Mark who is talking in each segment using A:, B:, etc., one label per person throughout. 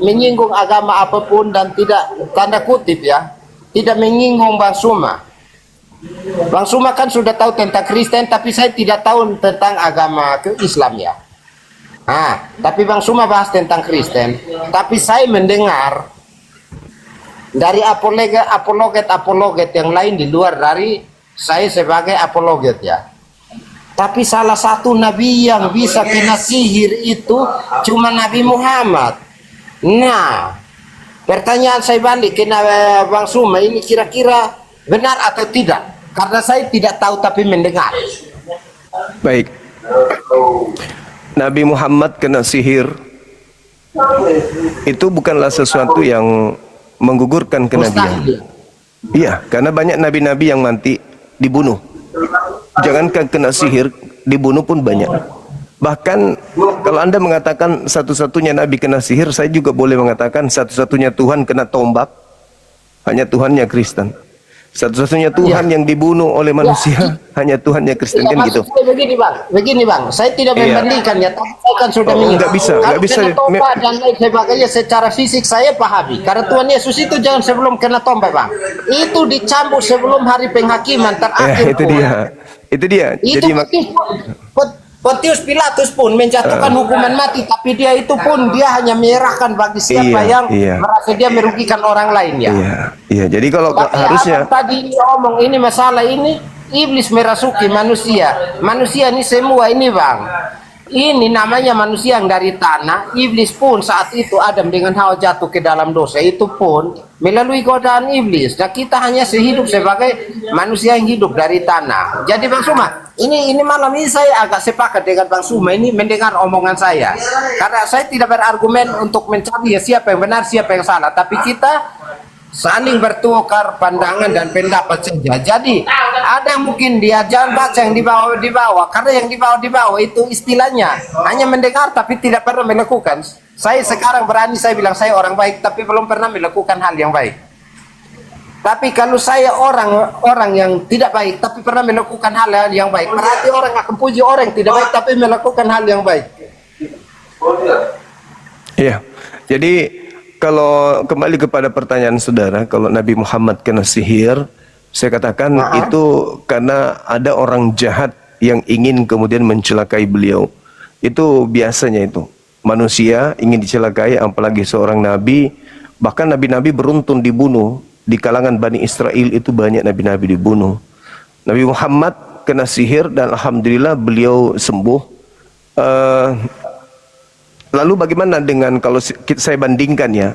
A: menyinggung agama apapun dan tidak, tanda kutip ya, tidak menyinggung Bang Suma. Bang Suma kan sudah tahu tentang Kristen, tapi saya tidak tahu tentang agama Islam ya. Tapi Bang Suma bahas tentang Kristen, tapi saya mendengar dari apologet yang lain di luar dari saya sebagai apologet ya. Tapi salah satu nabi yang bisa kena sihir itu cuma Nabi Muhammad. Nah, pertanyaan saya balik ke Bang Suma, ini kira-kira benar atau tidak? Karena saya tidak tahu tapi mendengar.
B: Baik. Nabi Muhammad kena sihir itu bukanlah sesuatu yang menggugurkan kenabian. Iya, karena banyak nabi-nabi yang mati dibunuh. Jangankan kena sihir, dibunuh pun banyak. Bahkan kalau Anda mengatakan satu-satunya nabi kena sihir, saya juga boleh mengatakan satu-satunya Tuhan kena tombak, hanya Tuhannya Kristen. Satu-satunya Tuhan yang dibunuh oleh manusia hanya Tuhannya Kristen, kan gitu.
A: Begini bang, saya tidak membandingkan ya, tapi saya kan sudah
B: nggak bisa.
A: Tombak dan lain sebagainya secara fisik saya pahami. Karena Tuhan Yesus itu jangan sebelum kena tombak bang, itu dicambuk sebelum hari penghakiman terakhir.
B: Itu dia.
A: Jadi Pontius Pilatus pun menjatuhkan hukuman mati, tapi dia itu pun dia hanya menyerahkan bagi siapa yang merasa dia merugikan orang lain ya.
B: Iya. Jadi kalau
A: tapi
B: harusnya
A: tadi ngomong ini masalah ini iblis merasuki manusia. Manusia ini semua ini bang. Ini namanya manusia yang dari tanah. Iblis pun saat itu Adam dengan Hawa jatuh ke dalam dosa itu pun melalui godaan iblis. Dan kita hanya sehidup sebagai manusia yang hidup dari tanah. Jadi Bang Suma, ini malam ini saya agak sepakat dengan Bang Suma ini mendengar omongan saya. Karena saya tidak berargumen untuk mencari ya siapa yang benar, siapa yang salah. Tapi kita saling bertukar pandangan dan pendapat saja. Jadi ada mungkin dia jangan baca yang di bawah karena yang di bawah itu istilahnya hanya mendengar tapi tidak pernah melakukan. Saya sekarang berani saya bilang saya orang baik tapi belum pernah melakukan hal yang baik. Tapi kalau saya orang yang tidak baik tapi pernah melakukan hal yang baik, berarti orang akan puji orang yang tidak baik tapi melakukan hal yang baik.
B: Iya. Jadi kalau kembali kepada pertanyaan saudara, kalau Nabi Muhammad kena sihir, saya katakan itu karena ada orang jahat yang ingin kemudian mencelakai beliau. Itu biasanya itu. Manusia ingin dicelakai, apalagi seorang nabi. Bahkan nabi-nabi beruntun dibunuh. Di kalangan Bani Israel itu banyak nabi-nabi dibunuh. Nabi Muhammad kena sihir dan alhamdulillah beliau sembuh. Lalu bagaimana dengan kalau saya bandingkan ya,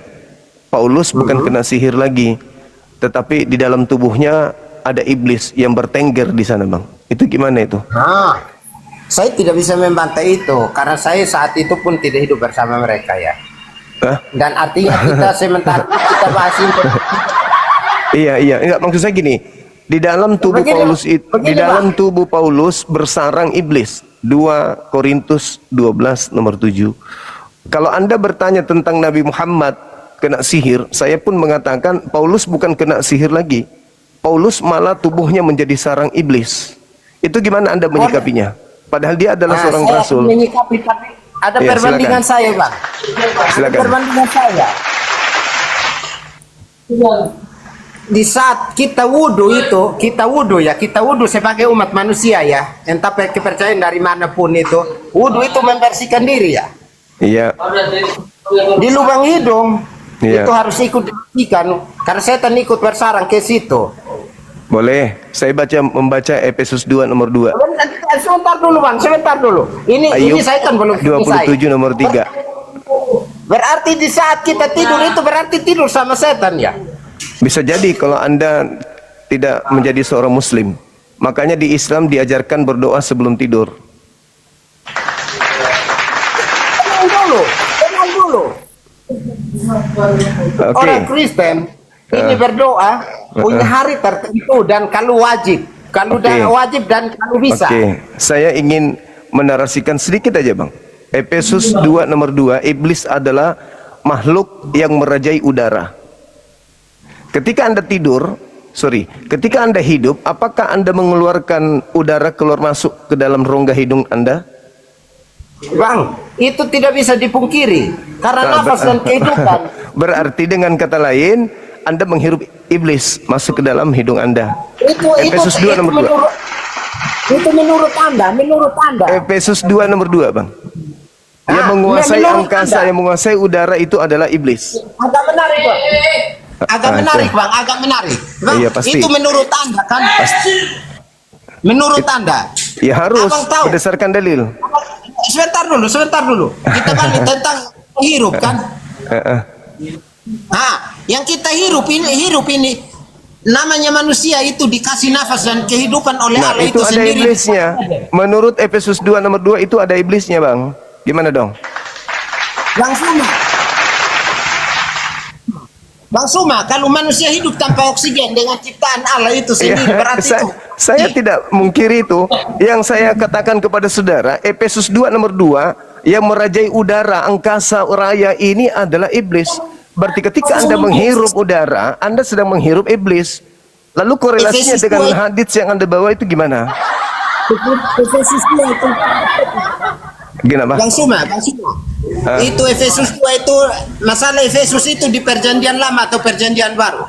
B: Paulus bukan kena sihir lagi, tetapi di dalam tubuhnya ada iblis yang bertengger di sana bang. Itu gimana itu?
A: Saya tidak bisa membantah itu, karena saya saat itu pun tidak hidup bersama mereka ya. Dan artinya kita sementara kita bahas itu.
B: Iya, enggak, maksud saya gini, di dalam tubuh Paulus itu, di dalam tubuh Paulus bersarang iblis. 2 Korintus 12 nomor 7. Kalau Anda bertanya tentang Nabi Muhammad kena sihir, saya pun mengatakan Paulus bukan kena sihir lagi. Paulus malah tubuhnya menjadi sarang iblis. Itu gimana Anda menyikapinya? Padahal dia adalah seorang rasul.
A: Menyikapi, tapi ada perbandingan saya bang.
B: Silakan.
A: Ada perbandingan saya. Di saat kita wudhu itu, kita wudhu sebagai umat manusia ya, entah kepercayaan dari manapun itu, wudhu itu membersihkan diri ya.
B: Iya.
A: Di lubang hidung itu harus ikut dibersihkan, karena setan ikut bersarang ke situ.
B: Boleh, saya membaca Efesus 2 nomor 2.
A: Sebentar dulu bang, sebentar dulu. Ini saya kan belum
B: 27 nomor 3.
A: Berarti di saat kita tidur itu berarti tidur sama setan ya.
B: Bisa jadi kalau Anda tidak menjadi seorang muslim. Makanya di Islam diajarkan berdoa sebelum tidur. Tenang dulu.
A: Orang Kristen ini berdoa punya hari tertentu dan kalau wajib. Kalau wajib dan kalau bisa.
B: Saya ingin menarasikan sedikit aja bang. Efesus 2 nomor 2, iblis adalah makhluk yang merajai udara. Ketika Anda ketika Anda hidup, apakah Anda mengeluarkan udara keluar masuk ke dalam rongga hidung Anda?
A: Bang, itu tidak bisa dipungkiri karena nafas dan kehidupan.
B: Berarti dengan kata lain, Anda menghirup iblis masuk ke dalam hidung Anda. Efesus 2 nomor 2.
A: Itu menurut Anda.
B: Efesus 2 nomor 2, Bang. Yang menguasai angkasa, yang menguasai udara itu adalah iblis.
A: Agak menarik, Bang. Agak menarik. Bang,
B: iya, pasti.
A: itu menurut Anda kan? Pasti. Menurut Anda?
B: Ya harus
A: Abang tahu.
B: berdasarkan dalil.
A: Sebentar dulu. Kita balik tentang hirup kan? Yang kita hirup ini namanya manusia itu dikasih nafas dan kehidupan oleh Allah
B: itu
A: itu
B: ada
A: sendiri.
B: iblisnya. Menurut Efesus 2 nomor 2 itu ada iblisnya, Bang. Gimana dong?
A: Bang Suma, kalau manusia hidup tanpa oksigen dengan ciptaan Allah itu sendiri berarti itu.
B: Saya tidak mungkiri itu. Yang saya katakan kepada saudara, Efesus 2 nomor 2 yang merajai udara, angkasa, raya ini adalah iblis. Berarti ketika Anda menghirup udara, Anda sedang menghirup iblis. Lalu korelasinya dengan hadits yang Anda bawa itu gimana?
A: Efesus 2 itu.
B: Gimana,
A: Bang Suma. Itu Efesus 2 itu, masalah Efesus itu di perjanjian lama atau perjanjian baru?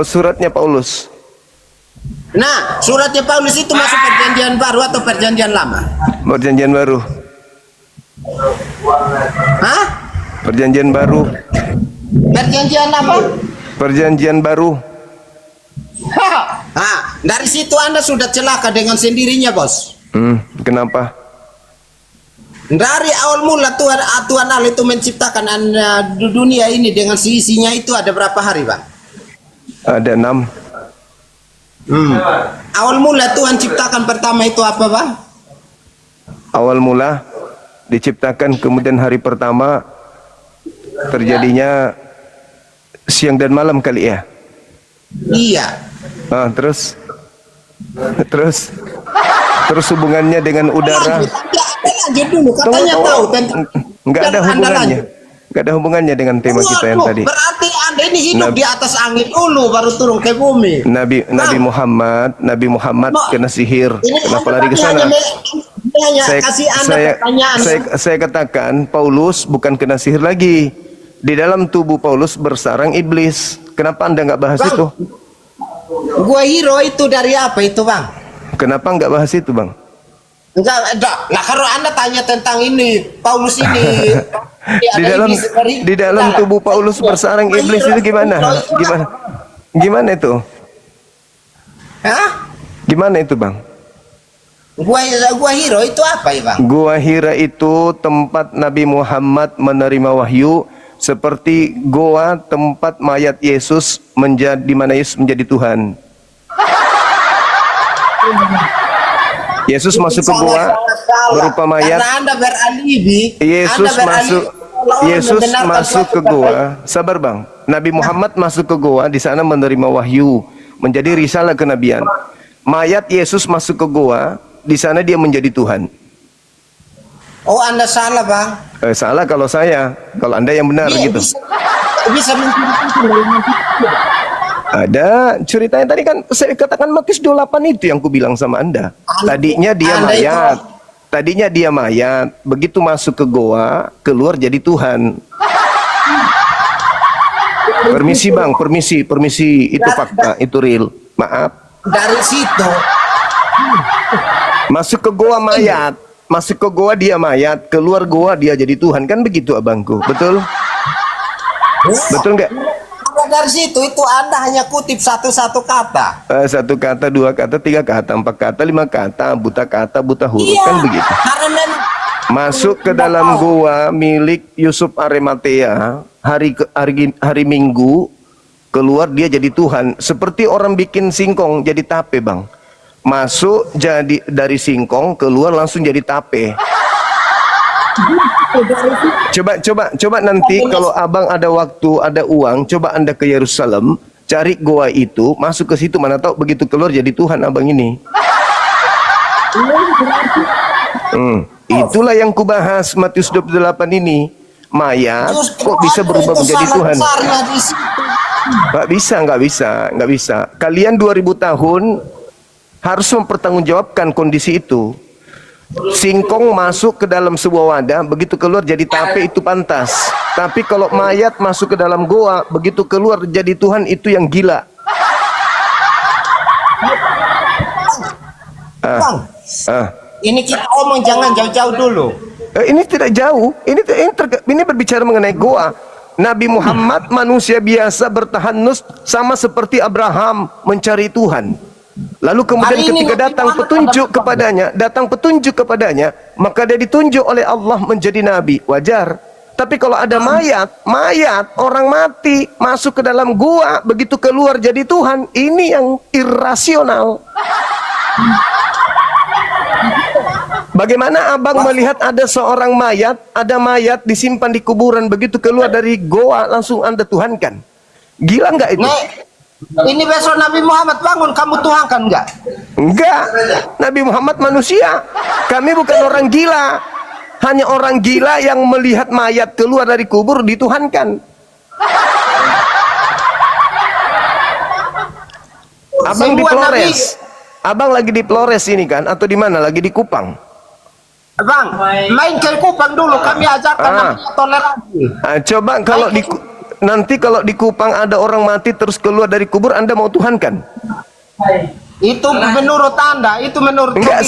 B: Suratnya Paulus.
A: Nah, suratnya Paulus itu masuk perjanjian baru atau perjanjian lama?
B: Perjanjian baru.
A: Hah?
B: Perjanjian baru.
A: Perjanjian apa?
B: Perjanjian baru.
A: Dari situ Anda sudah celaka dengan sendirinya, Bos.
B: Kenapa?
A: Dari awal mula Tuhan Allah itu menciptakan dunia ini dengan seisinya itu ada berapa hari, Bang?
B: Ada 6.
A: Awal mula Tuhan ciptakan pertama itu apa, Bang?
B: Awal mula diciptakan, kemudian hari pertama terjadinya siang dan malam kali ya?
A: Iya.
B: Terus hubungannya dengan udara.
A: Lanjut dulu, katanya tahu tentang.
B: Nggak ada hubungannya dengan tema kita yang tadi.
A: Berarti Anda ini hidup di atas angin dulu baru turun ke bumi.
B: Nabi Muhammad kena sihir. Kenapa lari ke sana? Saya katakan Paulus bukan kena sihir lagi. Di dalam tubuh Paulus bersarang iblis. Kenapa Anda nggak bahas itu?
A: Gua hero itu dari apa itu, Bang?
B: Kenapa nggak bahas itu, Bang?
A: Enggak. Lah kalau Anda tanya tentang ini, Paulus ini
B: di dalam tubuh Paulus bersarang iblis itu gimana? Gimana itu? Gimana itu, Bang?
A: Gua hero itu apa ya, Bang?
B: Gua Hira itu tempat Nabi Muhammad menerima wahyu, seperti goa tempat mayat Yesus di mana Yesus menjadi Tuhan. Yesus masuk ke goa berupa mayat.
A: Karena Anda beralibi.
B: Yesus masuk ke goa. Sabar, Bang. Nabi Muhammad masuk ke goa, di sana menerima wahyu, menjadi risalah kenabian. Mayat Yesus masuk ke goa, di sana dia menjadi Tuhan.
A: Oh, Anda salah, Bang.
B: Salah kalau saya, kalau Anda yang benar gitu.
A: Bisa
B: Ada ceritanya tadi kan saya katakan Matius 28 itu yang ku bilang sama Anda. Tadinya dia mayat, begitu masuk ke goa, keluar jadi Tuhan. Permisi, Bang, permisi, itu fakta, itu real. Maaf.
A: Dari situ
B: masuk ke goa mayat, masuk ke goa dia mayat, keluar goa dia jadi Tuhan, kan begitu, abangku? Betul? Betul nggak?
A: Dari situ itu Anda hanya kutip satu kata.
B: Satu kata, dua kata, tiga kata, empat kata, lima kata, buta huruf,
A: iya,
B: kan begitu. Masuk ke dalam goa milik Yusuf Arimatea hari Minggu, keluar dia jadi Tuhan. Seperti orang bikin singkong jadi tape, Bang. Masuk jadi dari singkong, keluar langsung jadi tape. Coba nanti kalau abang ada waktu, ada uang, coba Anda ke Yerusalem, cari goa itu, masuk ke situ, mana tahu begitu keluar jadi Tuhan abang ini. Itulah yang kubahas Matius 28 ini. Mayat kok bisa berubah menjadi Tuhan? Nggak bisa. Kalian 2000 tahun harus mempertanggungjawabkan kondisi itu. Singkong masuk ke dalam sebuah wadah, begitu keluar jadi tape, itu pantas. Tapi kalau mayat masuk ke dalam goa, begitu keluar jadi Tuhan, itu yang gila.
A: Bang, ini kita omong jangan jauh-jauh dulu.
B: Ini tidak jauh. Ini berbicara mengenai goa. Nabi Muhammad manusia biasa bertahanus sama seperti Abraham mencari Tuhan. Lalu kemudian
A: Hari ini
B: ketika
A: Nabi
B: datang
A: Muhammad
B: petunjuk kepadanya, maka dia ditunjuk oleh Allah menjadi nabi. Wajar. Tapi kalau ada mayat orang mati masuk ke dalam gua, begitu keluar jadi Tuhan, ini yang irasional. Bagaimana abang melihat ada seorang mayat, disimpan di kuburan, begitu keluar dari goa langsung Anda tuhankan? Gila nggak itu?
A: Ini besok Nabi Muhammad bangun, kamu tuhankan enggak?
B: Enggak. Nabi Muhammad manusia. Kami bukan orang gila. Hanya orang gila yang melihat mayat keluar dari kubur dituhankan. Abang di Flores. Abang lagi di Flores ini kan, atau di mana? Lagi di Kupang.
A: Bang, main ke Kupang dulu, kami ajarkan namanya toleransi.
B: Coba kalau nanti kalau di Kupang ada orang mati terus keluar dari kubur, Anda mau tuhankan?
A: Itu menurut Anda, itu menurut
B: enggak,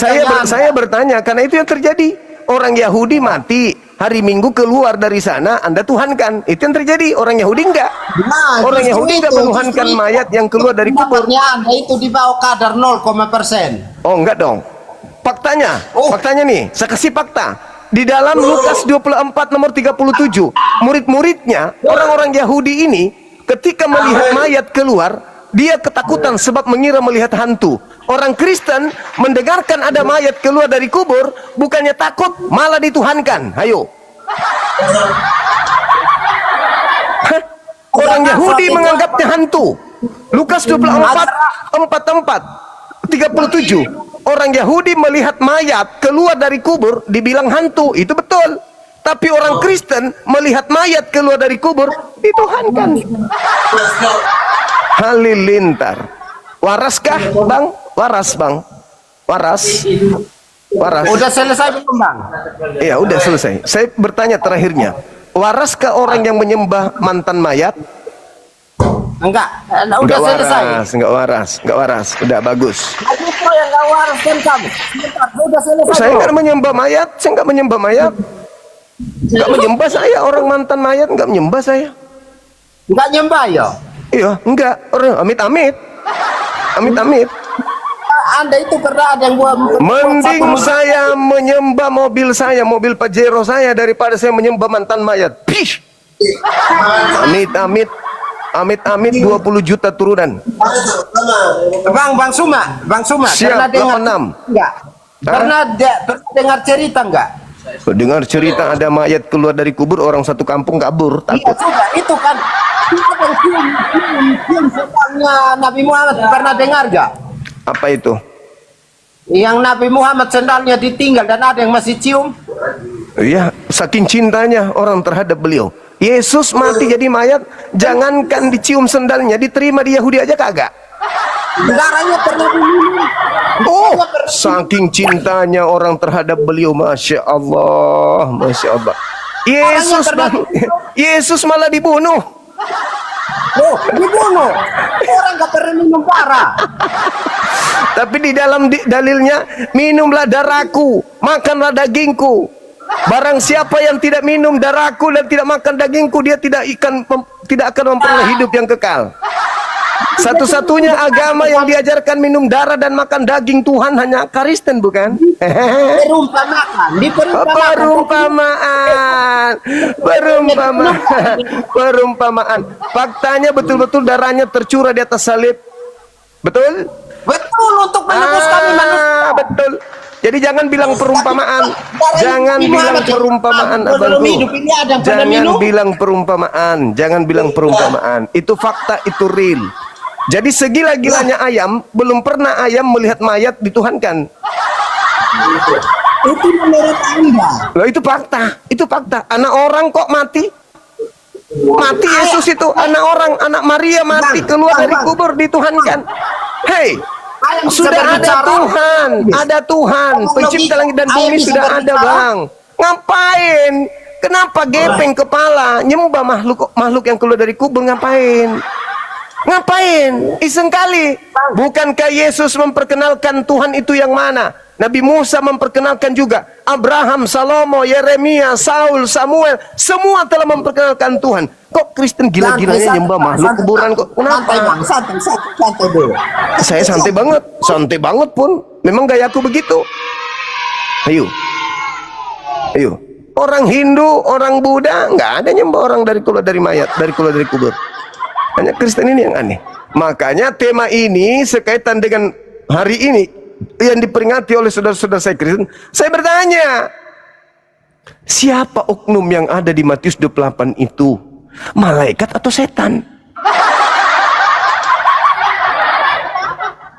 B: saya bertanya karena itu yang terjadi. Orang Yahudi mati, hari Minggu keluar dari sana, Anda tuhankan. Itu yang terjadi. Orang Yahudi enggak.
A: Nah,
B: orang Yahudi enggak menuhankan mayat yang keluar dari kubur.
A: Anda itu di bawah kadar 0,%.
B: Oh, enggak dong. Faktanya nih, saya kasih fakta. Di dalam Lukas 24 nomor 37, murid-muridnya, orang-orang Yahudi ini, ketika melihat mayat keluar, dia ketakutan sebab mengira melihat hantu. Orang Kristen mendengarkan ada mayat keluar dari kubur, bukannya takut, malah dituhankan. Ayo. Orang Yahudi menganggapnya hantu. Lukas 24, 37. Orang Yahudi melihat mayat keluar dari kubur, dibilang hantu. Itu betul. Tapi orang Kristen melihat mayat keluar dari kubur, dituhankan. Halilintar. Waraskah, Bang? Waras, Bang. Waras.
A: Udah selesai belum, Bang?
B: Iya, udah selesai. Saya bertanya terakhirnya. Waraskah orang yang menyembah mantan mayat?
A: Enggak selesai.
B: Enggak waras. Udah bagus.
A: Itu yang enggak waras kan kamu. Udah selesai.
B: Saya enggak menyembah mayat. Enggak menyembah saya. Orang mantan mayat enggak menyembah saya.
A: Enggak nyembah ya?
B: Iya, enggak. Orang amit-amit.
A: Anda itu pernah ada yang buat
B: mending saya menyembah mobil saya, mobil Pajero saya, daripada saya menyembah mantan mayat. Pish. Amit-amit 20 juta turunan.
A: Bang Suma,
B: Siap, 86.
A: Enggak. Pernah dengar cerita enggak?
B: Dengar cerita ada mayat keluar dari kubur, orang satu kampung kabur
A: Iya
B: takut.
A: sudah, itu kan setannya Nabi Muhammad, pernah dengar enggak?
B: Apa itu?
A: Yang Nabi Muhammad sendalnya ditinggal dan ada yang masih cium.
B: Iya, saking cintanya orang terhadap beliau. Yesus mati jadi mayat, jangankan dicium sendalnya, diterima di Yahudi aja kagak.
A: Darahnya pernah diminum.
B: Oh, saking cintanya orang terhadap beliau, Masya Allah. Yesus malah dibunuh.
A: Oh, dibunuh. Orang gak pernah minum darah.
B: Tapi di dalam dalilnya, minumlah darahku, makanlah dagingku. Barang siapa yang tidak minum darahku dan tidak makan dagingku, dia tidak akan memperoleh hidup yang kekal. Satu-satunya agama yang diajarkan minum darah dan makan daging Tuhan hanya Kristen, bukan? Perumpamaan. Faktanya betul-betul darahnya tercurah di atas salib. Betul?
A: Betul, untuk menebus kami manusia.
B: Betul. Jadi jangan bilang perumpamaan. Jangan bilang perumpamaan, abangku. Jangan bilang perumpamaan. Itu fakta, itu real. Jadi segila-gilanya ayam, belum pernah ayam melihat mayat dituhankan.
A: Itu menurut Anda.
B: Loh, itu fakta. Anak orang kok mati? Mati Yesus itu, anak orang, anak Maria mati keluar dari kubur dituhankan. Hei,
A: Ayah bisa
B: Sudah ada
A: berbicara.
B: Tuhan, ada Tuhan,
A: Ngomong
B: pencipta
A: logika.
B: langit dan
A: Ayah
B: bumi
A: bisa
B: sudah ada,
A: berbicara.
B: Bang. Ngapain? Kenapa gepeng kepala nyembah makhluk yang keluar dari kubur? Ngapain? Ngapain? Iseng kali. Bukankah Yesus memperkenalkan Tuhan itu yang mana? Nabi Musa memperkenalkan juga. Abraham, Salomo, Yeremia, Saul, Samuel, semua telah memperkenalkan Tuhan. Kok Kristen gila-gilanya nyembah makhluk kuburan kok?
A: Santai
B: Kenapa?
A: bang, santai dulu.
B: Saya santai banget pun. Memang gayaku begitu. Ayo. Orang Hindu, orang Buddha, nggak ada nyembah orang keluar dari mayat, keluar dari kubur. Hanya Kristen ini yang aneh. Makanya tema ini sekaitan dengan hari ini yang diperingati oleh saudara-saudara saya Kristen. Saya bertanya, siapa oknum yang ada di Matius 28 itu? Malaikat atau setan?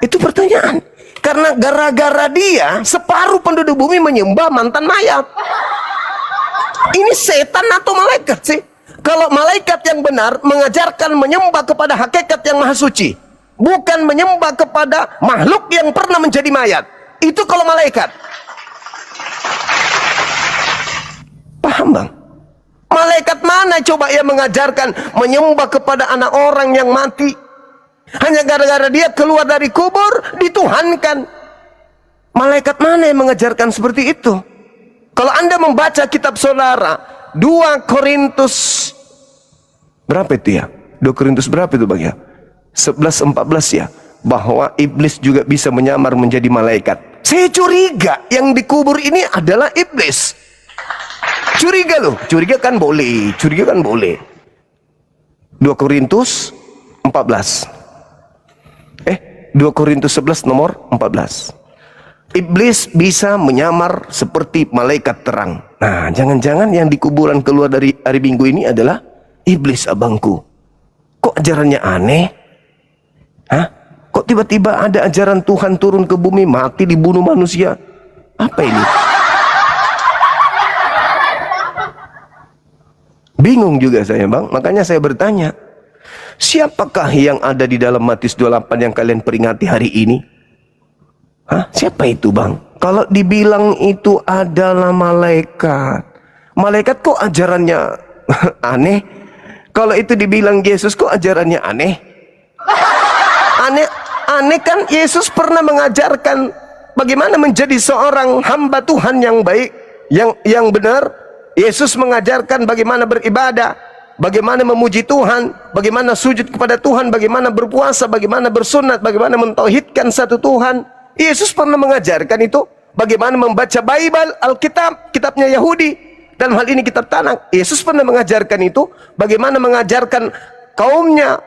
B: Itu pertanyaan. Karena gara-gara dia separuh penduduk bumi menyembah mantan mayat. Ini setan atau malaikat sih? Kalau malaikat yang benar mengajarkan menyembah kepada hakikat yang maha suci, bukan menyembah kepada makhluk yang pernah menjadi mayat. Itu kalau malaikat. Paham bang? Malaikat mana coba yang mengajarkan menyembah kepada anak orang yang mati? Hanya gara-gara dia keluar dari kubur, dituhankan. Malaikat mana yang mengajarkan seperti itu? Kalau Anda membaca kitab saudara, 2 Korintus berapa itu ya? 2 Korintus berapa itu bang ya? 11-14 ya. Bahwa iblis juga bisa menyamar menjadi malaikat. Saya curiga yang dikubur ini adalah iblis. Curiga loh. Curiga kan boleh. 2 Korintus 14. 2 Korintus 11 nomor 14. Iblis bisa menyamar seperti malaikat terang. Nah, jangan-jangan yang di kuburan keluar dari hari Minggu ini adalah iblis abangku. Kok ajarannya aneh? Hah? Kok tiba-tiba ada ajaran Tuhan turun ke bumi, mati, dibunuh manusia? Apa ini? Bingung juga saya bang. Makanya saya bertanya, siapakah yang ada di dalam Matius 28 yang kalian peringati hari ini? Hah? Siapa itu bang? Kalau dibilang itu adalah malaikat. Malaikat kok ajarannya aneh? Kalau itu dibilang Yesus kok ajarannya aneh? Aneh kan Yesus pernah mengajarkan bagaimana menjadi seorang hamba Tuhan yang baik, yang benar. Yesus mengajarkan bagaimana beribadah, bagaimana memuji Tuhan, bagaimana sujud kepada Tuhan, bagaimana berpuasa, bagaimana bersunat, bagaimana mentauhidkan satu Tuhan. Yesus pernah mengajarkan itu. Bagaimana membaca Bible, Alkitab, kitabnya Yahudi. Dalam hal ini kitab Tanakh. Yesus pernah mengajarkan itu. Bagaimana mengajarkan kaumnya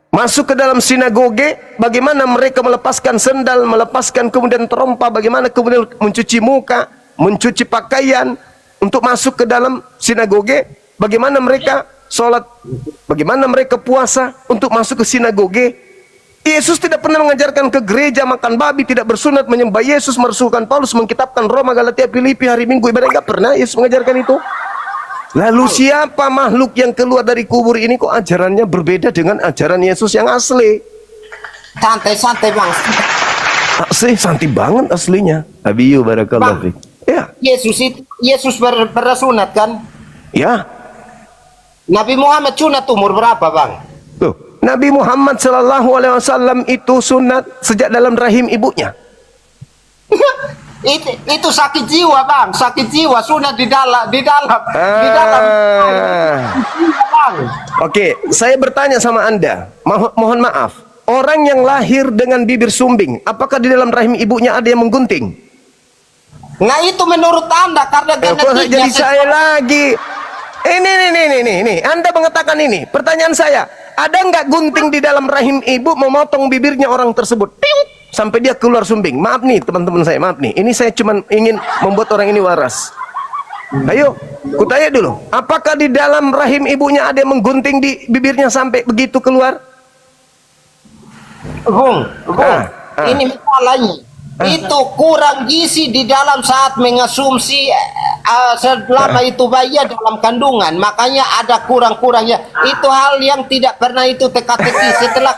B: masuk ke dalam sinagoge. Bagaimana mereka melepaskan sendal, melepaskan kemudian terompa. Bagaimana kemudian mencuci muka, mencuci pakaian untuk masuk ke dalam sinagoge. Bagaimana mereka sholat, bagaimana mereka puasa untuk masuk ke sinagoge. Yesus tidak pernah mengajarkan ke gereja makan babi, tidak bersunat, menyembah Yesus, merusuhkan Paulus, mengkitabkan Roma, Galatia, Filipi, hari Minggu ibadah. Enggak pernah Yesus mengajarkan itu. Lalu siapa makhluk yang keluar dari kubur ini kok ajarannya berbeda dengan ajaran Yesus yang asli?
A: Santai bang.
B: Asli, santai banget aslinya. Abiyu barakallahu fiik. Ya.
A: Yesus bersunat kan?
B: Ya.
A: Nabi Muhammad sunat umur berapa bang?
B: Tuh. Nabi Muhammad SAW itu sunat sejak dalam rahim ibunya.
A: itu sakit jiwa bang, sakit jiwa sunat di dalam bang.
B: Oke, saya bertanya sama Anda, mohon maaf, orang yang lahir dengan bibir sumbing, apakah di dalam rahim ibunya ada yang menggunting?
A: Nah itu menurut Anda karena
B: Kok jadi saya lagi? Ini, Anda mengatakan ini. Pertanyaan saya, ada nggak gunting di dalam rahim ibu memotong bibirnya orang tersebut? Piung, sampai dia keluar sumbing. Maaf nih teman-teman saya, maaf nih. Ini saya cuma ingin membuat orang ini waras. Ayo, kutanya dulu. Apakah di dalam rahim ibunya ada yang menggunting di bibirnya sampai begitu keluar?
A: Bung, ini masalahnya. Itu kurang gizi di dalam saat mengonsumsi selama itu bayi dalam kandungan, makanya ada kurang-kurangnya. Itu hal yang tidak pernah itu teka-teki setelah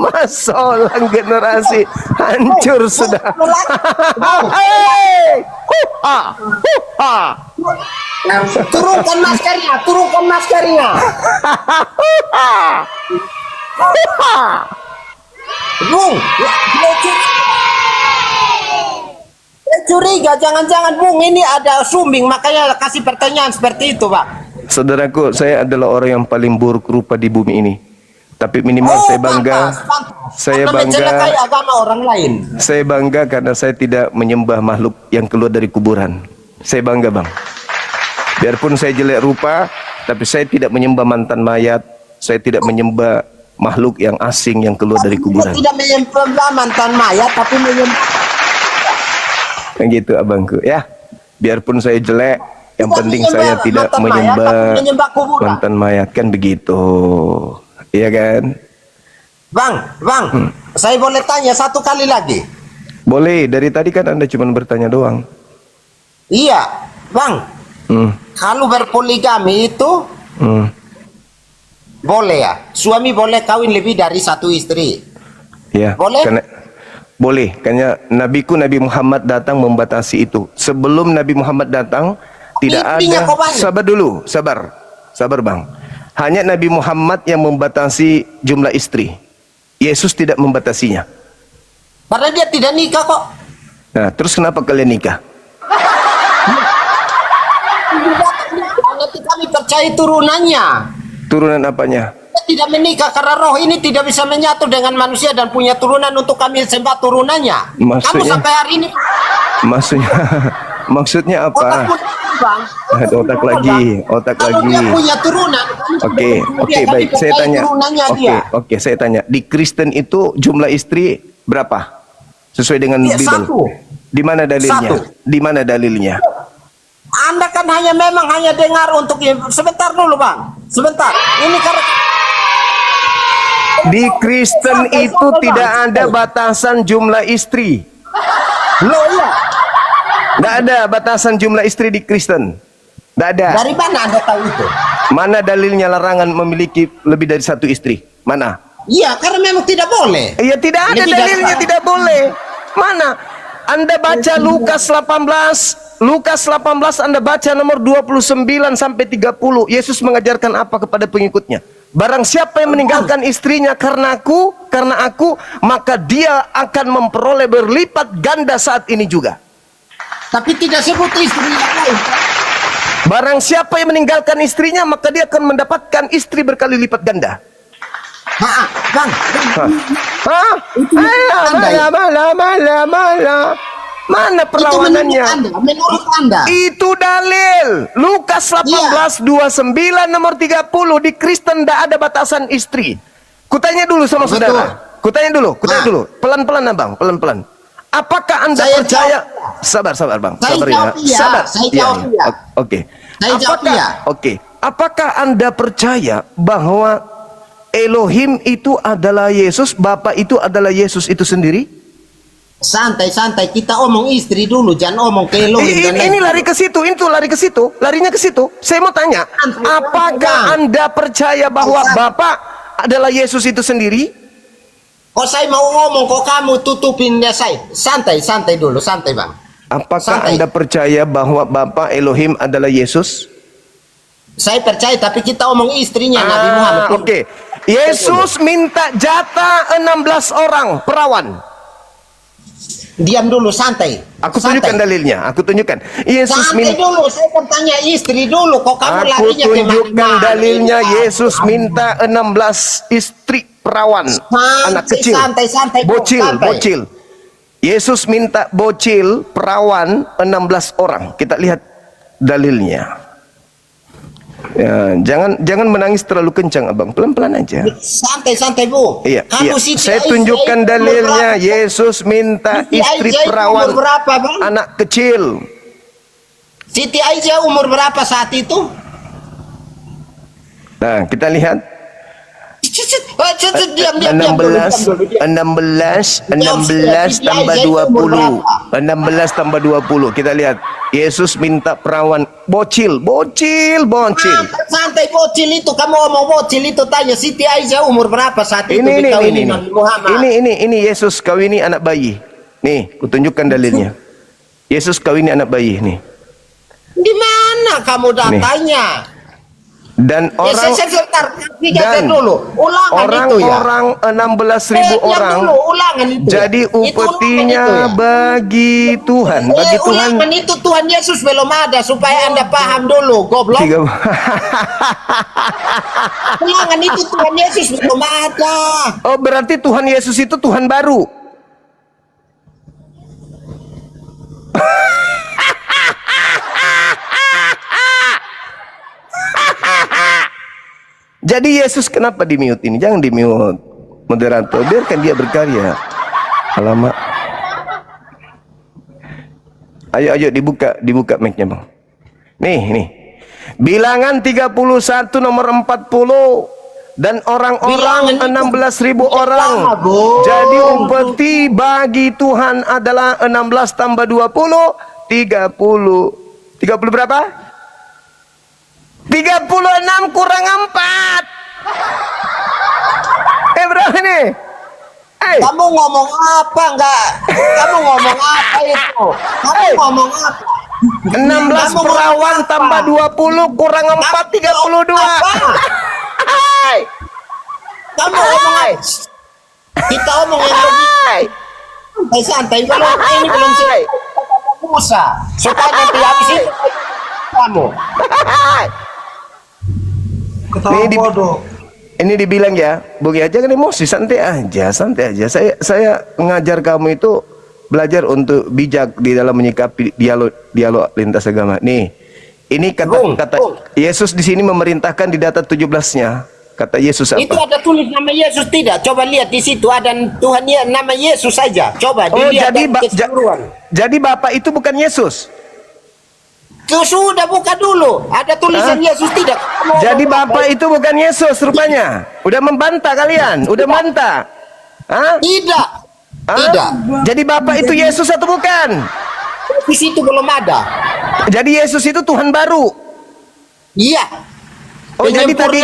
B: Masalah generasi hancur sudah.
A: Turunkan maskernya, turunkan maskernya. Bung, curiga, jangan-jangan Bung ini ada sumbing, makanya kasih pertanyaan seperti itu, Pak.
B: Saudaraku, saya adalah orang yang paling buruk rupa di bumi ini. Tapi minimal saya bangga. Saya
A: Anda mencelakai
B: bangga.
A: agama orang lain.
B: Saya bangga karena saya tidak menyembah makhluk yang keluar dari kuburan. Saya bangga, Bang. Biarpun saya jelek rupa, tapi saya tidak menyembah mantan mayat. Saya tidak menyembah makhluk yang asing yang keluar dari kuburan.
A: Tidak menyembah mantan mayat, tapi menyembah.
B: Gitu, abangku. Ya, biarpun saya jelek, yang penting saya tidak menyembah mantan mayat, kan begitu. Iya kan?
A: Bang, saya boleh tanya satu kali lagi?
B: Boleh, dari tadi kan Anda cuma bertanya doang.
A: Iya, Bang. Kalau berpoligami itu boleh ya? Suami boleh kawin lebih dari satu istri?
B: Ya,
A: boleh?
B: Boleh, karena Nabiku Nabi Muhammad datang membatasi itu. Sebelum Nabi Muhammad datang, tidak ada. Sabar dulu, sabar Bang. Hanya Nabi Muhammad yang membatasi jumlah istri. Yesus tidak membatasinya.
A: Padahal dia tidak nikah kok.
B: Nah, terus kenapa kalian nikah?
A: Nanti kami percaya turunannya.
B: Turunan apanya?
A: Tidak menikah karena roh ini tidak bisa menyatu dengan manusia dan punya turunan untuk kami sembah turunannya. Kamu sampai hari ini.
B: Maksudnya apa? Otak lagi.
A: Kalau dia punya turunan.
B: Oke, baik. Saya tanya. Oke, saya tanya. Di Kristen itu jumlah istri berapa? Sesuai dengan Bible. Di mana dalilnya? Di mana dalilnya?
A: Anda kan memang hanya dengar untuk sebentar dulu, Bang. Sebentar. Ini karena
B: di Kristen itu tidak ada batasan jumlah istri.
A: Loh, iya.
B: Tidak ada batasan jumlah istri di Kristen. Tidak ada.
A: Dari mana Anda tahu itu?
B: Mana dalilnya larangan memiliki lebih dari satu istri? Mana?
A: Iya, karena memang tidak boleh.
B: Iya, tidak ada dalilnya tidak boleh. Mana? Anda baca Lukas 18. Lukas 18 Anda baca nomor 29 sampai 30. Yesus mengajarkan apa kepada pengikutnya? Barang siapa yang meninggalkan istrinya karena aku, maka dia akan memperoleh berlipat ganda saat ini juga.
A: Tapi tidak sebut istri yang lain.
B: Barang siapa yang meninggalkan istrinya, maka dia akan mendapatkan istri berkali lipat ganda.
A: Bang.
B: Mana perlawanannya?
A: Menurut Anda.
B: Itu dalil. Lukas 18, 29, nomor 30. Di Kristen tidak ada batasan istri. Kutanya dulu sama saudara. Kutanya dulu. Pelan-pelan, Abang. Pelan-pelan. Apakah Anda percaya? Sabar, Bang. Sabar ya. Sabar.
A: Saya jawab ya.
B: Oke.
A: Saya jawab ya.
B: Oke. Apakah Anda percaya bahwa Elohim itu adalah Yesus, Bapa itu adalah Yesus itu sendiri?
A: Santai. Kita omong istri dulu, jangan omong ke Elohim.
B: Ini lari ke situ, larinya ke situ. Saya mau tanya, apakah Anda percaya bahwa Bapa adalah Yesus itu sendiri?
A: Kok saya mau ngomong, kok kamu tutupin saya? Santai dulu, Bang.
B: Apakah Anda percaya bahwa Bapa Elohim adalah Yesus?
A: Saya percaya, tapi kita omong istrinya Nabi Muhammad.
B: Oke. Yesus minta jatah 16 orang perawan.
A: Diam dulu, santai.
B: Aku tunjukkan dalilnya. Yesus
A: santai dulu, saya bertanya istri dulu. Kok kamu larinya ke mana?
B: Aku tunjukkan dalilnya. Yesus minta 16 istri perawan, anak kecil,
A: santai,
B: bocil. Yesus minta bocil perawan 16 orang. Kita lihat dalilnya. Ya, jangan menangis terlalu kencang, Abang. Pelan-pelan aja.
A: Santai, Bu.
B: Iya. Saya tunjukkan dalilnya. Yesus minta istri perawan
A: berapa, Bang?
B: anak kecil.
A: Siti Aisyah umur berapa saat itu?
B: Nah, kita lihat. 16 tambah 20. 16 tambah 20. Kita lihat. Yesus minta perawan bocil.
A: Santai santai bocil itu. Kamu ngomong bocil itu, tanya Siti Aisyah umur berapa saat itu dikawini Nabi Muhammad.
B: Ini Yesus kawini anak bayi. Nih, kutunjukkan dalilnya. Yesus kawini anak bayi nih.
A: Di mana kamu datanya?
B: Dan orang
A: dulu. Ulangan itu ya.
B: Orang 16.000 orang
A: dulu, ulangan itu
B: jadi
A: ya.
B: upetinya bagi Tuhan. Bagi Tuhan.
A: Ulangan itu Tuhan Yesus belum ada supaya Anda paham dulu, goblok. Ulangan itu Tuhan Yesus belum ada.
B: Oh, berarti Tuhan Yesus itu Tuhan baru. Jadi Yesus kenapa di mute ini? Jangan di mute, moderator. Biarkan dia berkarya. Alamak. Ayo dibuka mic-nya, Bang. Nih. Bilangan 31 nomor 40. Dan orang-orang 16.000 orang. Jadi upeti bagi Tuhan adalah 16 tambah 20, 30. 30 berapa? 36 kurang 4. Berapa nih?
A: Kamu ngomong apa enggak? Kamu ngomong apa itu? Kamu ngomong apa?
B: 16 perawan tambah 20 kurang 4, 32.
A: Kamu ngomong apa? Kita ngomong yang lebih santai. Ini belum selesai. Musa. Supaya nanti habis itu kamu.
B: Ini dibilang ya, Bung ya, jangan emosi, santai aja. Saya mengajar kamu itu belajar untuk bijak di dalam menyikapi dialog lintas agama. Nih, ini kata Yesus di sini memerintahkan di data 17-nya. Kata Yesus apa?
A: Itu ada tulis nama Yesus tidak? Coba lihat di situ ada Tuhan ya, nama Yesus saja. Coba dilihat
B: jadi Bapak itu bukan Yesus.
A: Itu sudah buka dulu. Ada tulisan Yesus tidak?
B: Jadi Bapak itu bukan Yesus rupanya. Udah membantah kalian, udah bantah.
A: Tidak. Tidak.
B: Jadi Bapak itu Yesus atau bukan?
A: Di situ belum ada.
B: Jadi Yesus itu Tuhan baru.
A: Iya.
B: Oh, jadi tadi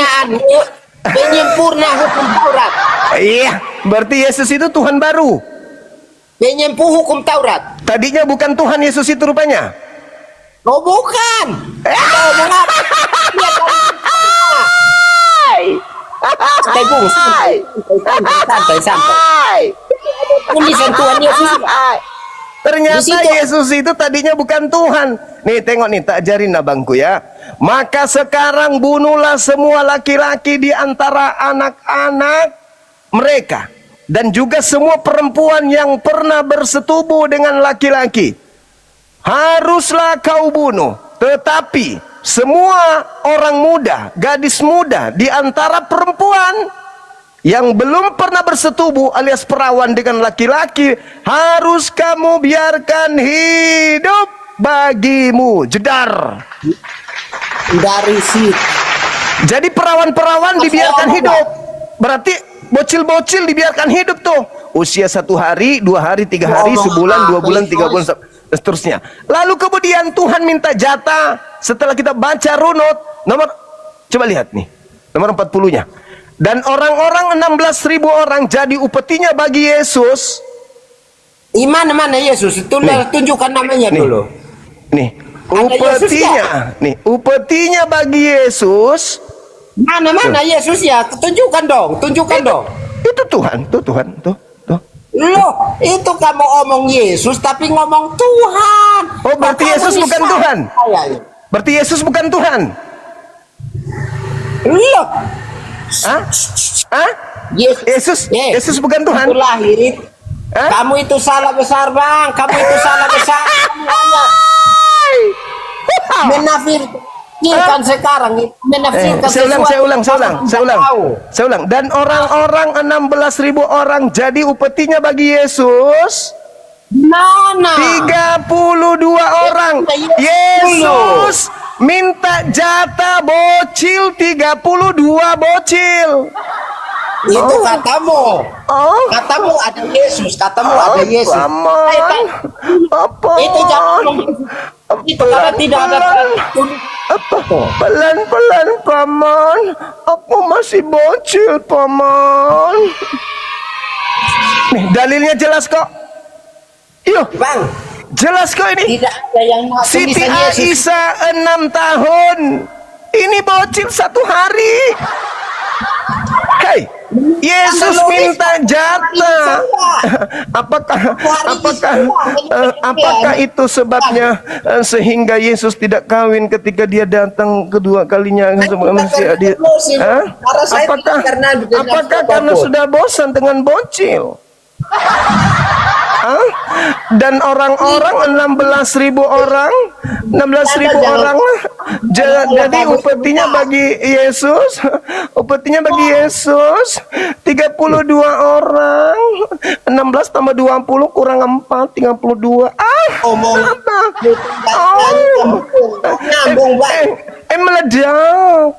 A: penyempurna hukum Taurat.
B: Iya, berarti Yesus itu Tuhan baru.
A: Penyempuh hukum Taurat.
B: Tadinya bukan Tuhan Yesus itu rupanya.
A: Oh, bukan. Ngomong apa? Santai. Tulisan Tuhan Yesus.
B: Ternyata Yesus itu tadinya bukan Tuhan. Nih tengok nih, tak ajarin abangku ya. Maka sekarang bunuhlah semua laki-laki di antara anak-anak mereka. Dan juga semua perempuan yang pernah bersetubuh dengan laki-laki. Haruslah kau bunuh. Tetapi semua orang muda, gadis muda di antara perempuan yang belum pernah bersetubuh alias perawan dengan laki-laki, harus kamu biarkan hidup bagimu. Jedar.
A: Dari situ.
B: Jadi perawan-perawan dibiarkan hidup. Berarti bocil-bocil dibiarkan hidup tuh. Usia 1 hari, 2 hari, 3 hari, sebulan, 2 bulan, 3 bulan, seterusnya. Lalu kemudian Tuhan minta jatah. Setelah kita baca runut nomor, coba lihat nih, nomor 40-nya. Dan orang-orang 16.000 orang jadi upetinya bagi Yesus.
A: Mana Yesus? Tunjukkan namanya dulu.
B: Nih, upetinya. Nih, upetinya bagi Yesus.
A: Mana Yesus ya? Tunjukkan dong.
B: Itu Tuhan, tuh.
A: Loh, itu kamu ngomong Yesus tapi ngomong Tuhan.
B: Oh, berarti Yesus bukan Tuhan. Berarti Yesus bukan Tuhan.
A: Loh.
B: Yesus bukan Tuhan.
A: Itu lahir. Kamu itu salah besar, Bang. Kamu itu salah besar. Menafsirkan sekarang. Menafsirkan
B: Saya ulang. Dan orang-orang 16.000 orang jadi upetinya bagi Yesus.
A: Mana?
B: 32 orang. Yesus minta jatah bocil 32 bocil.
A: Itu katamu. Katamu ada Yesus. Ada Yesus.
B: Apa?
A: Itu jangan. Itu karena tidak ada
B: Apa? Pelan-pelan, Paman. Aku masih bocil, Paman. Nih, dalilnya jelas kok. Yuk,
A: Bang,
B: jelas kok ini.
A: tidak ada yang
B: Siti
A: tulisan Yesus.
B: Aisyah 6 tahun. Ini bocil 1 hari. Hei, Yesus minta jatah. Apakah itu sebabnya sehingga Yesus tidak kawin ketika dia datang kedua kalinya sama manusia? Apakah karena sudah bosan dengan bocil? Dan orang-orang 16.000 orang lah. Jadi upetinya bagi Yesus 32 orang. 16 tambah 20 kurang 4, 32. Apa? Meledak.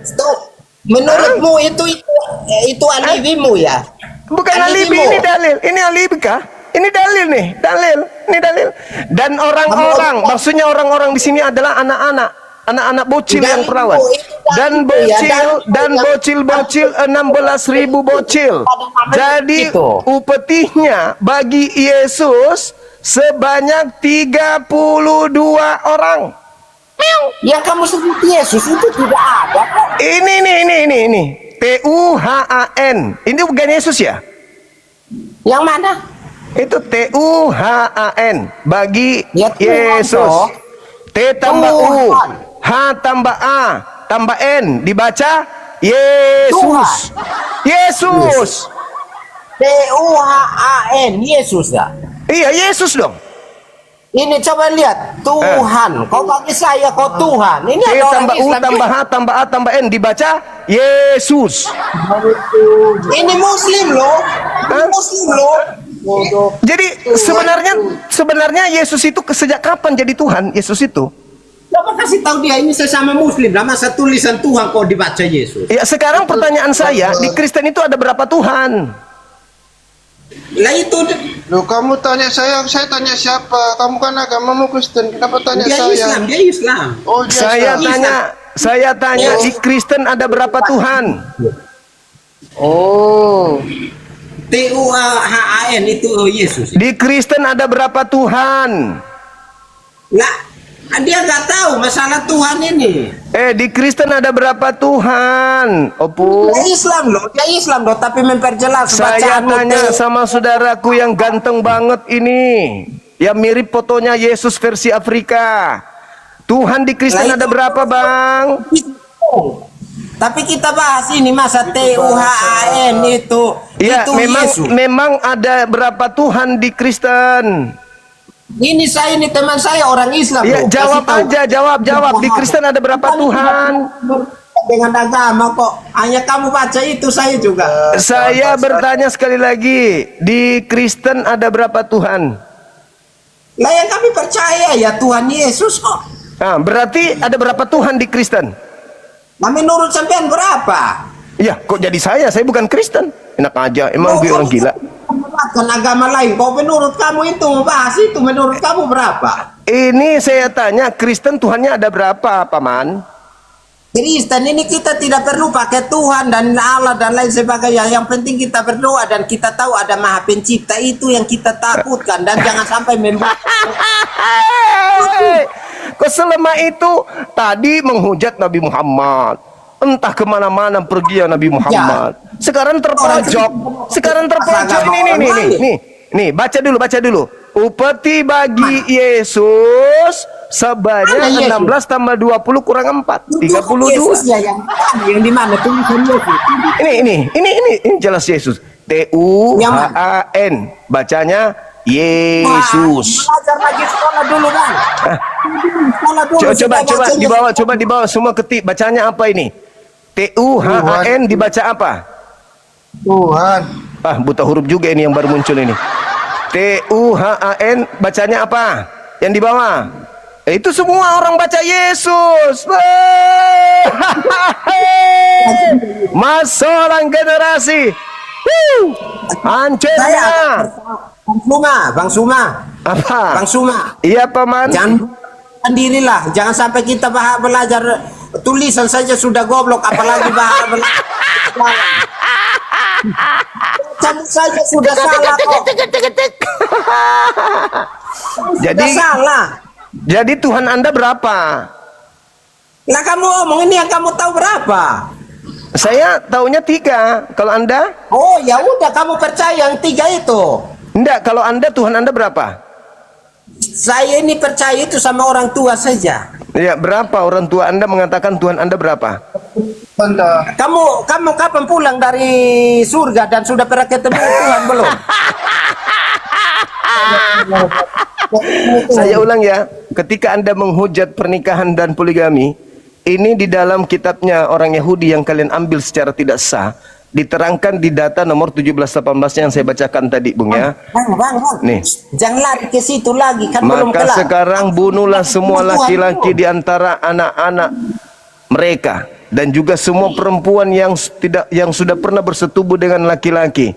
A: Stop. Menurutmu itu alibimu ya?
B: Bukan alibi, ini dalil. Ini alibi kah? Ini dalil nih, ini dalil. Dan orang-orang, maksudnya orang-orang di sini adalah anak-anak bocil yang perawan. Dan bocil 16.000 bocil. Jadi upetinya bagi Yesus sebanyak 32 orang.
A: Yang kamu sebut Yesus itu tidak ada kok.
B: Ini. TUHAN. Ini bukan Yesus ya?
A: Yang mana?
B: Itu TUHAN bagi
A: Ya, Tuhan
B: Yesus.
A: toh.
B: T tambah U,
A: Tuhan.
B: H tambah A tambah N dibaca Yesus. Yesus.
A: TUHAN, Yesus ya.
B: Iya, Yesus dong.
A: Ini coba lihat Tuhan. Kau bagi saya kau Tuhan. Ini
B: T
A: ada orang
B: tambah U
A: Islam
B: tambah H tambah A tambah N dibaca Yesus.
A: Ini Muslim loh. Ini Muslim loh.
B: Jadi sebenarnya Yesus itu sejak kapan jadi Tuhan? Yesus itu?
A: Coba kasih tahu dia ini sesama Muslim. Lah masa tulisan Tuhan kok dibaca Yesus?
B: Ya, sekarang pertanyaan saya, di Kristen itu ada berapa Tuhan?
A: Lah itu
C: Loh, kamu tanya saya tanya siapa? Kamu kan agamamu Kristen, kenapa tanya
A: dia
C: saya?
A: Islam, dia Islam.
C: Oh, dia Islam.
B: Saya tanya di Kristen ada berapa Tuhan?
A: Oh. TUHAN itu Yesus.
B: Di Kristen ada berapa Tuhan?
A: Lah, dia nggak tahu masalah Tuhan ini.
B: Di Kristen ada berapa Tuhan? Opo.
A: Dia Islam loh, tapi memperjelas
B: Saya
A: bacaanmu,
B: tanya sama saudaraku yang ganteng banget ini, yang mirip fotonya Yesus versi Afrika. Tuhan di Kristen ada berapa, Bang?
A: Tapi kita bahas ini masa TUHAN itu.
B: Ya,
A: itu
B: memang ada berapa Tuhan di Kristen?
A: Ini teman saya orang Islam.
B: Ya,
A: loh.
B: jawab aja, jawab. Di Kristen ada berapa Tuhan?
A: Dengan agama kok. Hanya kamu baca itu, saya juga.
B: Saya bertanya sekali lagi, di Kristen ada berapa Tuhan?
A: Lah yang kami percaya ya Tuhan Yesus kok.
B: Nah, berarti ada berapa Tuhan di Kristen?
A: Nah, menurut sampean berapa?
B: Ya, kok jadi saya bukan Kristen. Enak aja, emang gue orang gila.
A: Kan agama lain. Kok menurut kamu itu membahas itu menurut kamu berapa?
B: Ini saya tanya, Kristen Tuhannya ada berapa, Paman?
A: Kristen ini kita tidak perlu pakai Tuhan dan Allah dan lain sebagainya. Yang penting kita berdoa dan kita tahu ada Maha Pencipta, itu yang kita takutkan, dan jangan sampai membuat.
B: Kok selama itu tadi menghujat Nabi Muhammad, entah kemana-mana pergi ya Nabi Muhammad. Sekarang terpojok. Nih, baca dulu. Upeti bagi Yesus sebanyak 16 tambah 20 kurang 4, 32.
A: Yesus ya yang di mana tulisan Yesus?
B: Ini jelas Yesus. TUHAN. Bacanya Yesus.
A: Belajar lagi sekolah dulu, Bang. Sekolah dulu.
B: Coba dibawa semua ketik, bacanya apa ini? TUHAN dibaca apa?
C: Tuhan.
B: Buta huruf juga ini yang baru muncul ini. TUHAN bacanya apa? Yang di bawah. Itu semua orang baca Yesus. Masalah generasi. Hancurnya.
A: Bang Suma.
B: Apa?
A: Bang Suma,
B: Iya, Paman.
A: jangan sendirilah, jangan sampai kita belajar tulisan saja sudah goblok, apalagi belajar. Kamu saja sudah salah kok.
B: Jadi
A: Sudah salah.
B: jadi Tuhan Anda berapa?
A: Nah kamu omong ini yang kamu tahu berapa?
B: Saya taunya 3. Kalau Anda?
A: Oh ya udah, kamu percaya yang 3 itu.
B: Enggak, kalau Anda Tuhan Anda berapa?
A: Saya ini percaya itu sama orang tua saja.
B: Ya, berapa orang tua Anda mengatakan Tuhan Anda berapa?
C: Tanda.
A: Kamu kapan pulang dari surga dan sudah pernah ketemu Tuhan belum?
B: Saya ulang ya, ketika Anda menghujat pernikahan dan poligami, ini di dalam kitabnya orang Yahudi yang kalian ambil secara tidak sah, diterangkan di data nomor 17-18 yang saya bacakan tadi, Bung ya.
A: Bang.
B: Nih.
A: Jangan lari ke situ lagi, kan belum
B: Maka
A: kelar.
B: sekarang bunuhlah semua laki-laki di antara anak-anak mereka dan juga semua perempuan yang sudah pernah bersetubuh dengan laki-laki.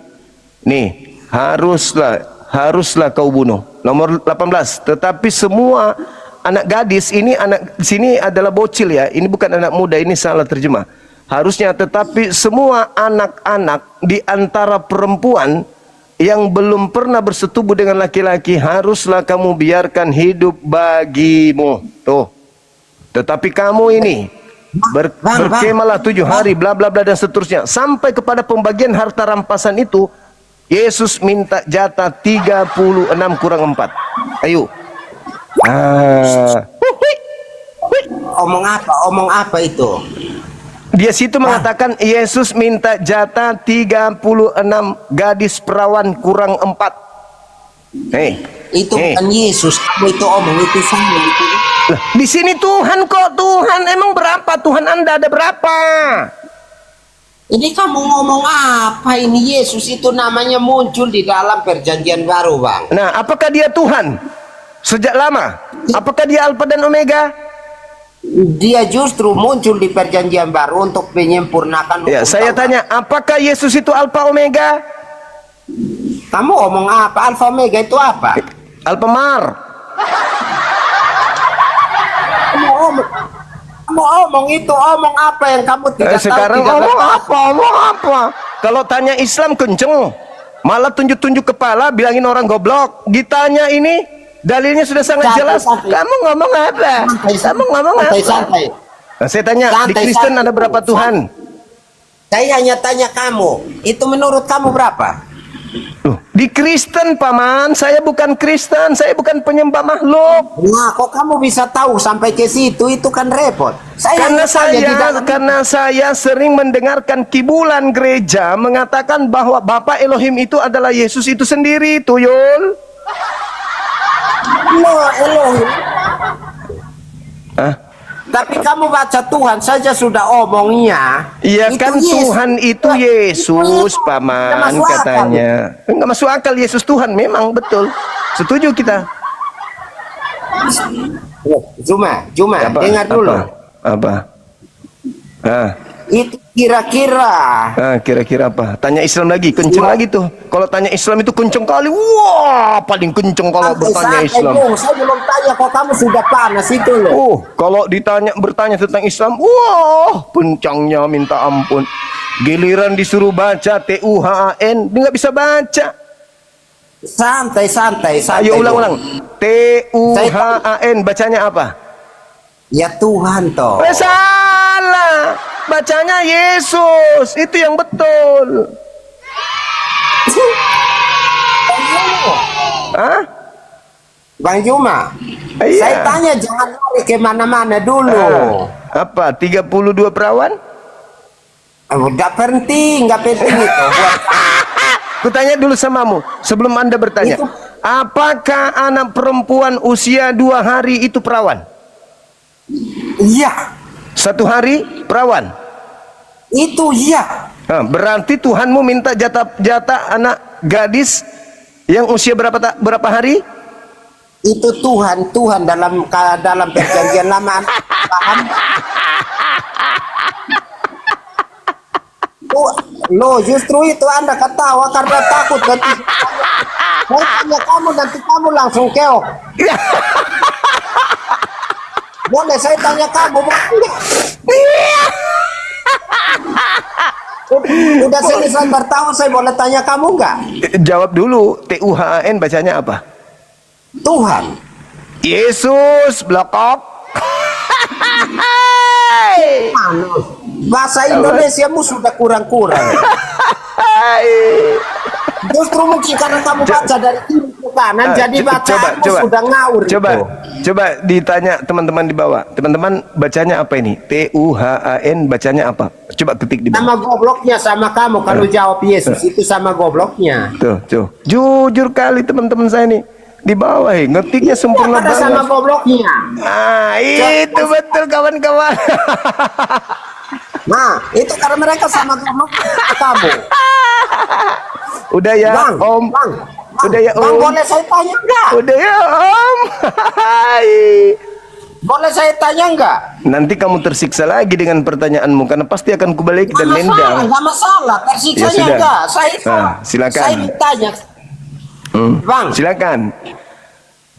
B: Nih, haruslah kau bunuh. Nomor 18. Tetapi semua anak gadis ini, anak sini adalah bocil ya. Ini bukan anak muda, ini salah terjemah. Harusnya, tetapi semua anak-anak di antara perempuan yang belum pernah bersetubuh dengan laki-laki haruslah kamu biarkan hidup bagimu. Tuh. Tetapi kamu ini berkemalah 7 hari, bla bla bla dan seterusnya. Sampai kepada pembagian harta rampasan itu, Yesus minta jatah 36 kurang 4. Ayo.
A: Omong apa itu?
B: Dia situ mengatakan Yesus minta jatah 36 gadis perawan kurang 4.
A: Itu bukan Yesus, kamu itu omong itu sama itu.
B: Lah, di sini Tuhan kok, Tuhan emang berapa? Tuhan Anda ada berapa?
A: Ini kamu ngomong apa ini? Yesus itu namanya muncul di dalam perjanjian baru, Bang.
B: Nah, apakah dia Tuhan sejak lama? Apakah dia Alfa dan Omega?
A: Dia justru muncul di perjanjian baru untuk menyempurnakan
B: Ya,
A: hukum
B: saya
A: Taurat.
B: tanya, apakah Yesus itu Alfa Omega?
A: Kamu omong apa? Alfa Omega itu apa?
B: Alpamar.
A: Kamu omong itu, omong apa yang kamu tidak
B: Sekarang
A: tahu?
B: omong apa? Kalau tanya Islam kenceng, malah tunjuk-tunjuk kepala, bilangin orang goblok. Ditanya ini, dalilnya sudah sangat jelas. Kamu ngomong apa? Kamu ngomong apa?
A: Santai.
B: Nah, saya tanya, di
A: Santai,
B: Kristen
A: santai.
B: ada berapa Tuhan?
A: Saya hanya tanya kamu, itu menurut kamu berapa?
B: Loh, di Kristen, Paman, saya bukan Kristen, saya bukan penyembah makhluk.
A: Nah, kok kamu bisa tahu sampai ke situ? Itu kan repot.
B: Karena saya sering mendengarkan kibulan gereja mengatakan bahwa Bapa Elohim itu adalah Yesus itu sendiri, Tuyul.
A: Elohim.
B: Ah,
A: Tapi kamu baca Tuhan saja sudah omongnya.
B: iya
A: Itu
B: kan
A: Yesus.
B: Tuhan itu Yesus,
A: Nggak
B: Paman,
A: masuk akal.
B: katanya. Enggak masuk akal Yesus Tuhan, memang betul. Setuju kita.
A: Juma, dengar dulu.
B: Apa?
A: Itu kira-kira.
B: Kira-kira apa? Tanya Islam lagi, kenceng lagi tuh. Kalau tanya Islam itu kenceng kali. Wah, paling kenceng kalau bertanya Islam.
A: Bung. Saya belum tanya kok kamu sudah panas itu loh.
B: Kalau bertanya tentang Islam, wah, pencangnya minta ampun. Giliran disuruh baca TUHAN, dia nggak bisa baca.
A: Santai.
B: Ayo
A: Bung.
B: ulang. TUHAN, bacanya apa?
A: Ya Tuhan toh.
B: Salah. Bacanya Yesus. Itu yang betul. Hah?
A: Bang Juma,
B: Iya.
A: saya tanya jangan lari kemana-mana dulu.
B: Apa? 32 perawan?
A: Nggak penting itu.
B: Kutanya dulu samamu sebelum Anda bertanya.
A: Itu-
B: Apakah anak perempuan usia 2 hari itu perawan?
A: Iya,
B: 1 hari perawan.
A: itu iya.
B: Berarti Tuhanmu minta jatah anak gadis yang usia berapa hari?
A: Itu Tuhan dalam perjanjian lama. Paham? Lo justru itu Anda ketawa karena takut nanti Saya tanya kamu, nanti kamu langsung keok. Boleh saya tanya kamu, udah selesai bertahun, saya boleh tanya kamu nggak?
B: Jawab dulu, TUHAN bacanya apa?
A: Tuhan.
B: Yesus, blokok.
A: Bahasa Indonesiamu sudah kurang-kurang. Justru mungkin karena kamu baca dari kiri ke kanan, jadi bacaanmu sudah ngawur.
B: Coba ditanya teman-teman di bawah. Teman-teman bacanya apa ini? TUHAN bacanya apa? Coba ketik di bawah.
A: Sama gobloknya sama kamu kalau jawab Yesus itu sama gobloknya.
B: Tuh. Jujur kali teman-teman saya nih. Di bawah ngetiknya sempurna banget.
A: Sama gobloknya.
B: Ah, itu betul kawan-kawan.
A: Nah, itu karena mereka sama gobloknya kamu.
B: Udah ya, Om. Udah ya, Om.
A: Bang, boleh saya tanya enggak?
B: Udah ya, Om.
A: Boleh saya tanya enggak?
B: Nanti kamu tersiksa lagi dengan pertanyaanmu karena pasti akan kubalik dan nendang.
A: Enggak masalah, tersiksanya
B: Ya,
A: enggak.
B: silakan.
A: Saya tanya. Bang,
B: silakan.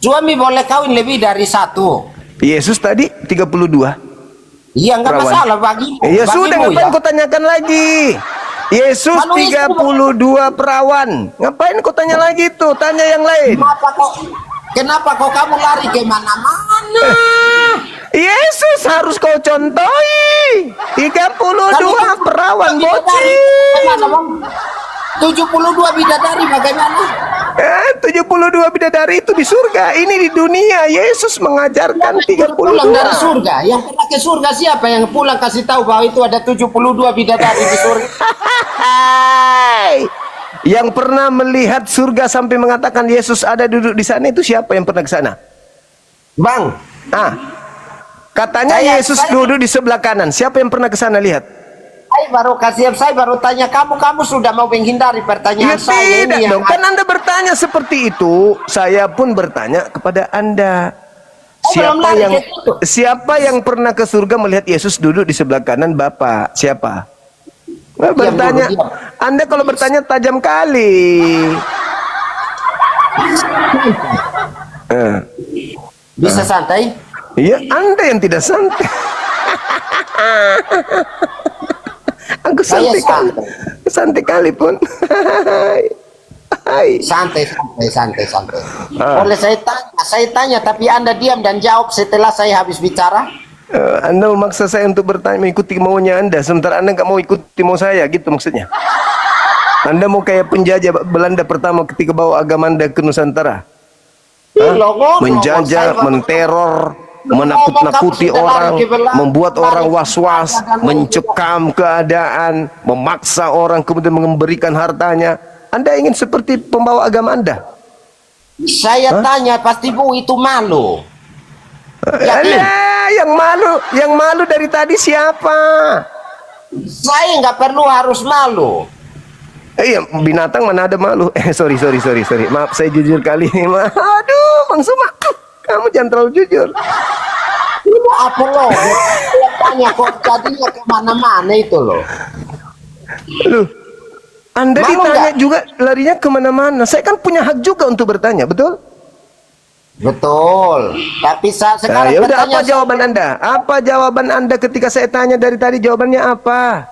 A: Suami boleh kawin lebih dari satu.
B: Yesus tadi 32.
A: Iya, enggak
B: Perawan.
A: masalah bagimu.
B: Ya sudah, ngapain kau tanyakan lagi? Yesus
A: Kalau
B: 32 perawan. Ngapain kau tanya lagi itu? Tanya yang lain.
A: Kenapa kok kamu lari ke mana-mana?
B: Yesus harus kau contohi. 32 perawan bocil.
A: 72 bidadari bagaimana?
B: 72 bidadari itu di surga. Ini di dunia. Yesus mengajarkan 32.
A: Pulang dari surga. Yang pernah ke surga siapa yang pulang kasih tahu bahwa itu ada 72 bidadari di surga?
B: Yang pernah melihat surga sampai mengatakan Yesus ada duduk di sana itu siapa yang pernah ke sana?
A: Bang,
B: katanya Yesus duduk di sebelah kanan. Siapa yang pernah ke sana lihat?
A: Saya baru tanya kamu sudah mau menghindari pertanyaan saya
B: tidak
A: ini.
B: Dong, kan Anda bertanya seperti itu, saya pun bertanya kepada Anda. Siapa yang pernah ke surga melihat Yesus duduk di sebelah kanan Bapak? Siapa? Bertanya, Anda kalau bertanya tajam kali.
A: Bisa santai?
B: Iya, Anda yang tidak santai. Aku santai kali. Santai kali pun.
A: Santai. Boleh saya tanya tapi Anda diam dan jawab setelah saya habis bicara?
B: Anda memaksa saya untuk bertanya, mengikuti maunya Anda, sementara Anda nggak mau ikuti mau saya, gitu maksudnya. Anda mau kayak penjajah Belanda pertama ketika bawa agama Anda ke Nusantara. Menjajah, menteror, menakut-nakuti orang, membuat orang was-was, mencekam keadaan, memaksa orang kemudian memberikan hartanya. Anda ingin seperti pembawa agama Anda?
A: Saya tanya, pasti Bu itu malu.
B: Yang malu dari tadi siapa?
A: Saya nggak perlu harus malu.
B: Iya, binatang mana ada malu? Sorry. Maaf, saya jujur kali ini. Aduh, Bang Suma, kamu jangan terlalu jujur.
A: Ini apa loh? Tanya kok jadinya kemana-mana itu loh.
B: Loh, Anda malu ditanya gak? Juga larinya kemana-mana. Saya kan punya hak juga untuk bertanya, betul?
A: Betul. Tapi sekarang
B: ya udah, apa jawaban Anda? Apa jawaban Anda ketika saya tanya dari tadi? Jawabannya apa?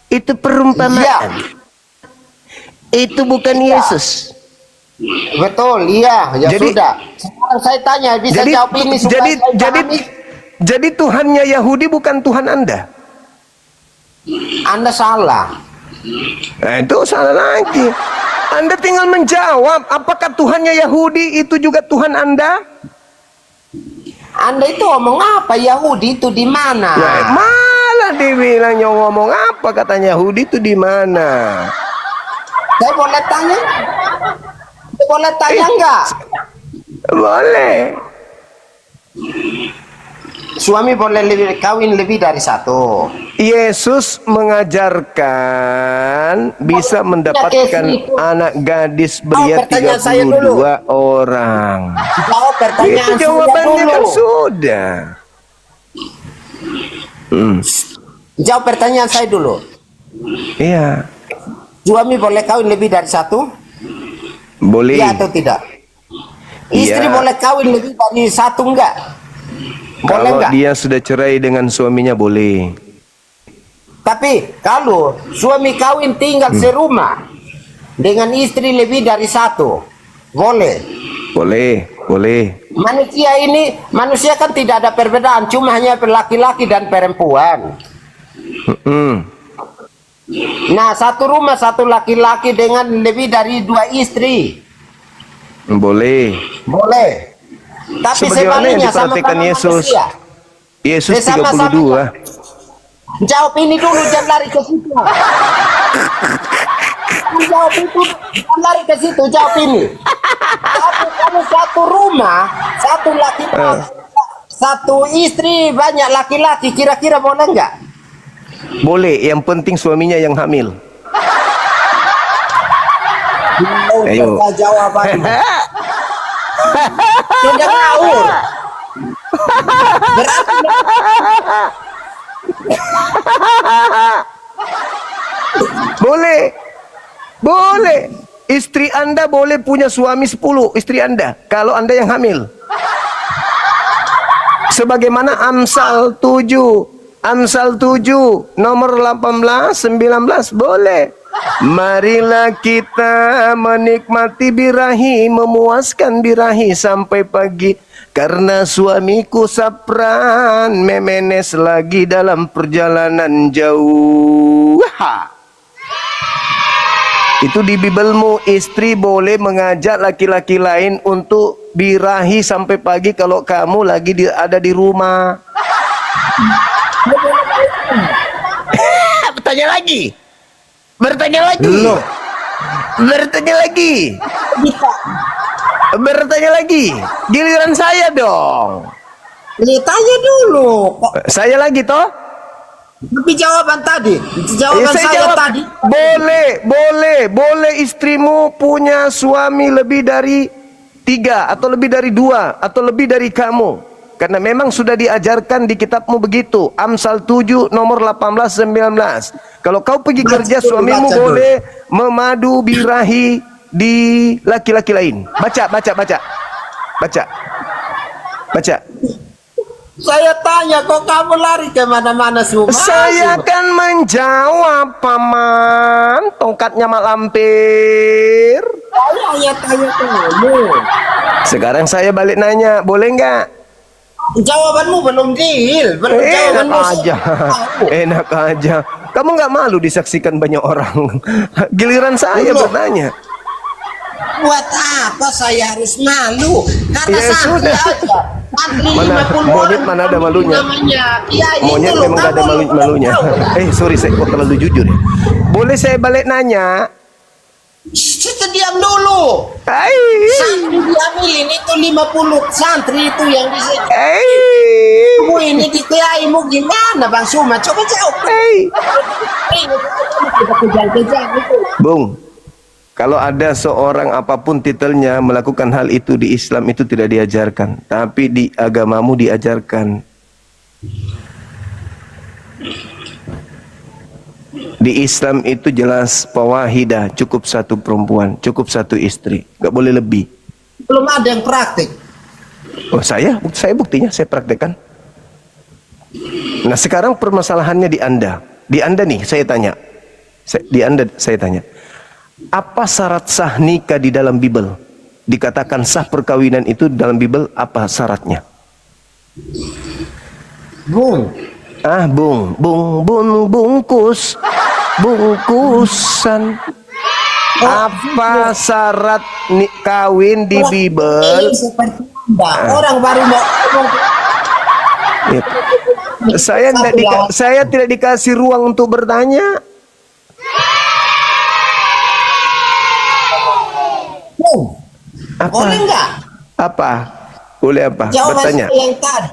B: Itu perumpamaan. Ya. Itu bukan Yesus.
A: Betul, iya. Ya sudah. Sekarang saya tanya, bisa jawab ini supaya
B: jadi Tuhannya Yahudi bukan Tuhan Anda.
A: Anda salah.
B: Nah, itu salah lagi. Anda tinggal menjawab, apakah Tuhannya Yahudi itu juga Tuhan Anda?
A: Anda itu ngomong apa? Yahudi itu di mana?
B: Ya, malah dibilangnya ngomong apa, katanya Yahudi itu di mana?
A: Saya boleh tanya? Boleh tanya enggak?
B: Boleh.
A: Suami boleh kawin lebih dari satu.
B: Yesus mengajarkan bisa mendapatkan anak gadis belia 32 orang.
A: Jawab pertanyaan
B: itu jawabannya kan sudah.
A: Jawab pertanyaan saya dulu.
B: Iya.
A: Suami boleh kawin lebih dari satu?
B: Boleh.
A: Iya atau tidak? Istri
B: Iya.
A: boleh kawin lebih dari satu enggak? Boleh
B: Kalau
A: enggak?
B: dia sudah cerai dengan suaminya boleh.
A: Tapi kalau suami kawin tinggal serumah dengan istri lebih dari satu, boleh.
B: Boleh, boleh.
A: Manusia kan tidak ada perbedaan, cuma hanya laki-laki dan perempuan.
B: Mm-mm.
A: Nah, satu rumah satu laki-laki dengan lebih dari 2 istri,
B: Boleh.
A: boleh. Tapi
B: Sebagaimana yang
A: sebaliknya
B: diperhatikan
A: sama-sama
B: Yesus.
A: manusia.
B: Yesus
A: Sama-sama.
B: 32.
A: Jawab ini dulu, jangan lari ke situ. Jawab itu, jangan lari ke situ, jawab ini. Kalau satu rumah, satu laki-laki, satu istri, banyak laki-laki, kira-kira boleh enggak?
B: Boleh, yang penting suaminya yang hamil.
A: Oh,
B: Ayo.
A: apa jawabannya? Tidak ngawur. Berarti
B: Boleh. Boleh. Istri Anda boleh punya suami 10 istri Anda kalau Anda yang hamil. Sebagaimana Amsal 7. Amsal 7 nomor 18 19 boleh. Marilah kita menikmati birahi, memuaskan birahi sampai pagi, karena suamiku sapran memenes lagi dalam perjalanan jauh. Ha. Itu di Bibelmu, istri boleh mengajak laki-laki lain untuk birahi sampai pagi kalau kamu lagi ada di rumah. Bertanya lagi. Bertanya lagi.
A: Loh.
B: Bertanya lagi.
A: bisa.
B: Bertanya lagi. Giliran saya dong.
A: Tanya dulu. Kok
B: Saya lagi toh?
A: tapi jawaban tadi, jawaban saya
B: jawab.
A: tadi.
B: Boleh istrimu punya suami lebih dari 3 atau lebih dari 2 atau lebih dari kamu. Karena memang sudah diajarkan di kitabmu begitu. Amsal 7 nomor 18 19. Kalau kau pergi kerja, suamimu
A: baca dulu.
B: boleh memadu birahi di laki-laki lain. Baca.
A: Saya tanya kok kamu lari kemana-mana semua.
B: Saya akan menjawab, Paman. Tongkatnya mak lampir.
A: Saya hanya tanya kamu.
B: Sekarang saya balik nanya, boleh nggak?
A: Jawabanmu belum deal. Belum
B: Enak
A: jawabanmu
B: aja, enak aja. Kamu nggak malu disaksikan banyak orang? Giliran saya
A: Belum.
B: bertanya.
A: Buat apa saya harus malu? Karena
B: Ya
A: santri
B: sudah.
A: aja. Santri
B: Mana
A: 50
B: monyet
A: orang,
B: mana ada malunya?
A: Namanya kiai
B: Monyet
A: itu loh,
B: memang nggak ada
A: kamu belum
B: malunya.
A: tahu.
B: Sorry, saya kok terlalu jujur ya. Boleh saya balik nanya?
A: Kita diam dulu.
B: Hai.
A: Santri diambilin itu 50 santri itu yang bisa.
B: Hai.
A: Kamu ini di kiaimu gimana Bang Suma? Coba jawab.
B: Hai.
A: Kita kejang-kejang itu.
B: Bung, kalau ada seorang apapun titelnya melakukan hal itu di Islam itu tidak diajarkan, tapi di agamamu diajarkan. Di Islam itu jelas fawahidah, cukup satu perempuan, cukup satu istri, nggak boleh lebih.
A: Belum ada yang praktik.
B: Oh saya buktinya, saya praktekkan. Nah sekarang permasalahannya di Anda nih, saya tanya, saya tanya, apa syarat sah nikah di dalam Bible? Dikatakan sah perkawinan itu dalam Bible, apa syaratnya?
A: Bung,
B: Bungkusan. Apa syarat kawin di Bible?
A: seperti Anda. Orang baru mau ngomong.
B: Ya. Saya tidak dikasih ruang untuk bertanya.
A: Bung,
B: Apa?
A: boleh nggak?
B: Apa? Boleh apa?
A: Jawaban
B: Bertanya.
A: saya yang tadi.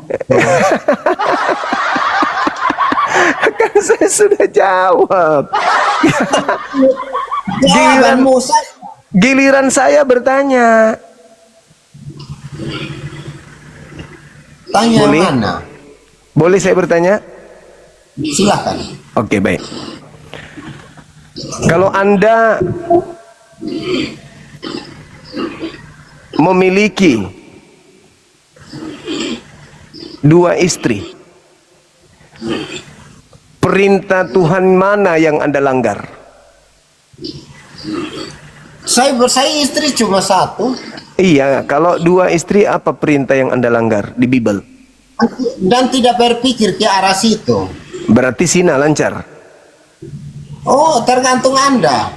B: Kan saya sudah jawab.
A: Jawabanmu saya.
B: Giliran saya bertanya.
A: Tanya
B: Boleh?
A: mana?
B: Boleh saya bertanya?
A: Silakan.
B: Oke, baik. Kalau Anda memiliki 2 istri, perintah Tuhan mana yang Anda langgar?
A: Saya istri cuma 1.
B: Iya, kalau 2 istri apa perintah yang Anda langgar di Bible?
A: Dan tidak berpikir ke arah situ.
B: Berarti zina lancar.
A: Oh, tergantung Anda.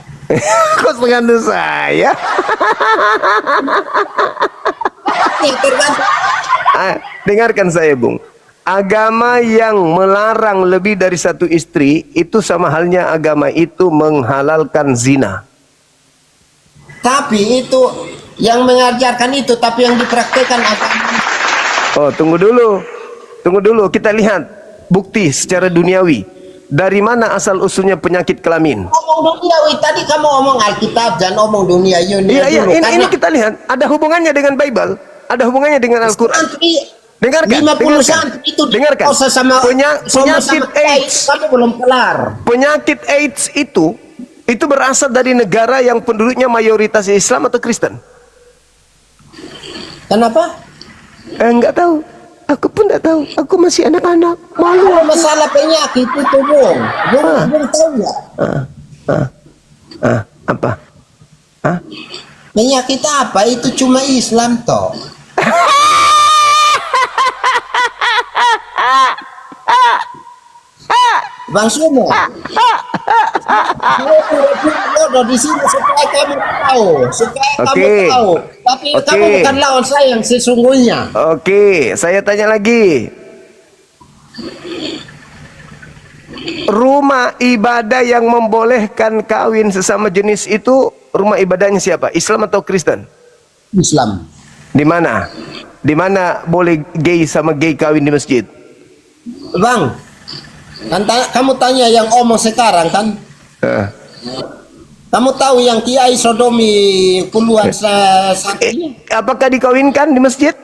B: Kok tergantung saya?
A: Tergantung.
B: Dengarkan saya, Bung. Agama yang melarang lebih dari 1 istri itu sama halnya agama itu menghalalkan zina.
A: Tapi itu yang mengajarkan itu, tapi yang dipraktekkan agama.
B: Oh, tunggu dulu. Kita lihat bukti secara duniawi. Dari mana asal usulnya penyakit kelamin?
A: Omong duniawi, tadi kamu omong Alkitab, jangan omong dunia.
B: Iya,
A: dulu,
B: ini kita lihat ada hubungannya dengan Bible, ada hubungannya dengan Al-Quran. Dengarkan,
A: 50 santri itu
B: dengarkan.
A: sama
B: Penyakit AIDS,
A: kamu belum kelar.
B: penyakit AIDS itu berasal dari negara yang penduduknya mayoritas Islam atau Kristen?
A: Kenapa?
B: Enggak tahu. Aku pun enggak tahu. Aku masih anak-anak. Malu.
A: Kalau masalah penyakit itu, Bung tahu nggak?
B: Apa?
A: Penyakit apa? Itu cuma Islam toh. Bang Sumo, saya di sini supaya kamu tahu, kamu tahu. Tapi kamu bukan lawan saya yang sesungguhnya.
B: Oke, saya tanya lagi. Rumah ibadah yang membolehkan kawin sesama jenis itu rumah ibadahnya siapa? Islam atau Kristen?
A: Islam.
B: Di mana? Di mana boleh gay sama gay kawin di masjid?
A: Bang, kamu tanya yang omong sekarang kan? Kamu tahu yang kiai sodomi puluhan santri?
B: Apakah dikawinkan di masjid?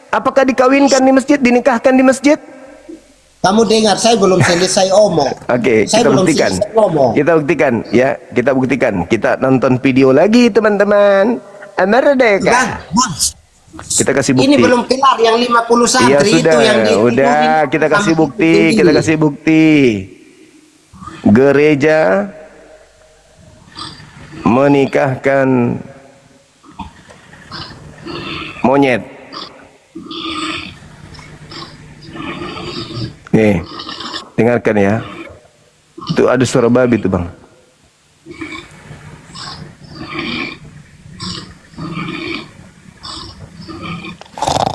B: Apakah dikawinkan di masjid? Dinikahkan di masjid?
A: Kamu dengar, saya belum selesai omong.
B: Oke, kita buktikan. Kita buktikan, ya. Kita buktikan. Kita nonton video lagi, teman-teman. Merdeka. Kita kasih bukti.
A: Ini belum kelar yang 50 santri
B: ya,
A: itu yang
B: udah kita kasih bukti, kita kasih bukti. Gereja menikahkan monyet. Nih, dengarkan ya. Itu ada suara babi tuh, Bang.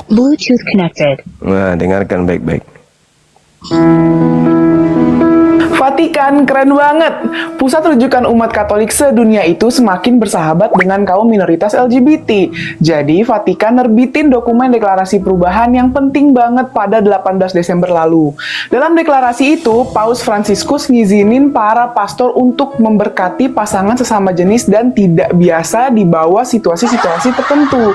D: Bluetooth connected.
B: Nah, dengarkan baik-baik.
E: Vatikan keren banget. Pusat rujukan umat Katolik sedunia itu semakin bersahabat dengan kaum minoritas LGBT. Jadi, Vatikan nerbitin dokumen deklarasi perubahan yang penting banget pada 18 Desember lalu. Dalam deklarasi itu, Paus Fransiskus ngizinin para pastor untuk memberkati pasangan sesama jenis dan tidak biasa di bawah situasi-situasi tertentu.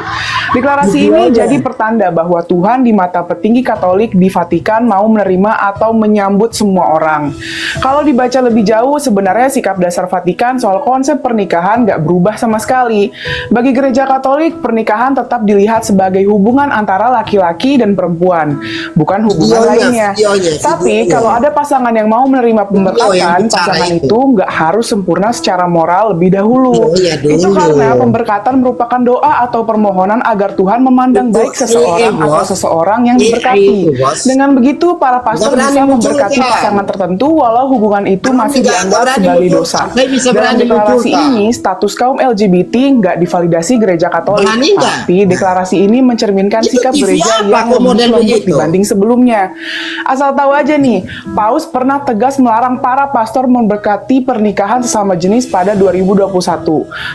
E: Deklarasi ini jadi pertanda bahwa Tuhan di mata petinggi Katolik di Vatikan mau menerima atau menyambut semua orang. Kalau dibaca lebih jauh, sebenarnya sikap dasar Vatikan soal konsep pernikahan nggak berubah sama sekali. Bagi gereja Katolik, pernikahan tetap dilihat sebagai hubungan antara laki-laki dan perempuan, bukan hubungan lainnya. Tapi kalau ada pasangan yang mau menerima pemberkatan, pasangan itu nggak harus sempurna secara moral lebih dahulu. Itu karena pemberkatan merupakan doa atau permohonan agar Tuhan memandang baik seseorang atau seseorang yang diberkati. Dengan begitu, para pastor bisa memberkati pasangan tertentu walau hubungan itu masih dianggap sebagai dosa. Dalam deklarasi ini, status kaum LGBT nggak divalidasi gereja Katolik, tapi deklarasi ini mencerminkan sikap gereja yang lebih lembut dibanding sebelumnya. Asal tahu aja nih, Paus pernah tegas melarang para pastor memberkati pernikahan sesama jenis pada 2021.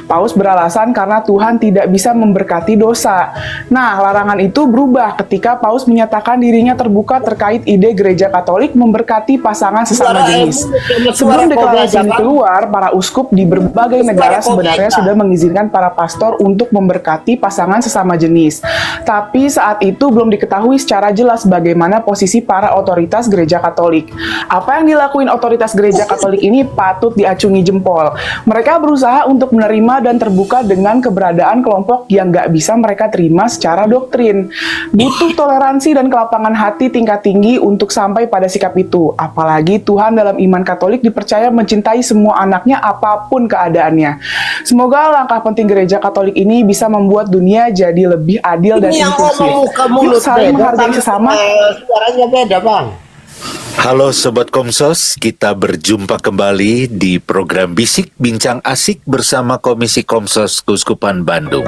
E: Paus beralasan karena Tuhan tidak bisa memberkati dosa. Nah, larangan itu berubah ketika Paus menyatakan dirinya terbuka terkait ide gereja Katolik memberkati pasangan sesama jenis jenis. Sebelum deklarasi ini keluar, para uskup di berbagai negara sebenarnya sudah mengizinkan para pastor untuk memberkati pasangan sesama jenis. Tapi saat itu belum diketahui secara jelas bagaimana posisi para otoritas gereja Katolik. Apa yang dilakuin otoritas gereja Katolik ini patut diacungi jempol. Mereka berusaha untuk menerima dan terbuka dengan keberadaan kelompok yang nggak bisa mereka terima secara doktrin. Butuh toleransi dan kelapangan hati tingkat tinggi untuk sampai pada sikap itu. Apalagi Tuhan dalam iman Katolik dipercaya mencintai semua anaknya apapun keadaannya. Semoga langkah penting gereja Katolik ini bisa membuat dunia jadi lebih adil dan inklusif. Yuk saling menghargai sesama.
A: Suaranya beda, Bang.
F: Halo Sobat Komsos, kita berjumpa kembali di program Bisik Bincang Asik bersama Komisi Komsos Keuskupan Bandung.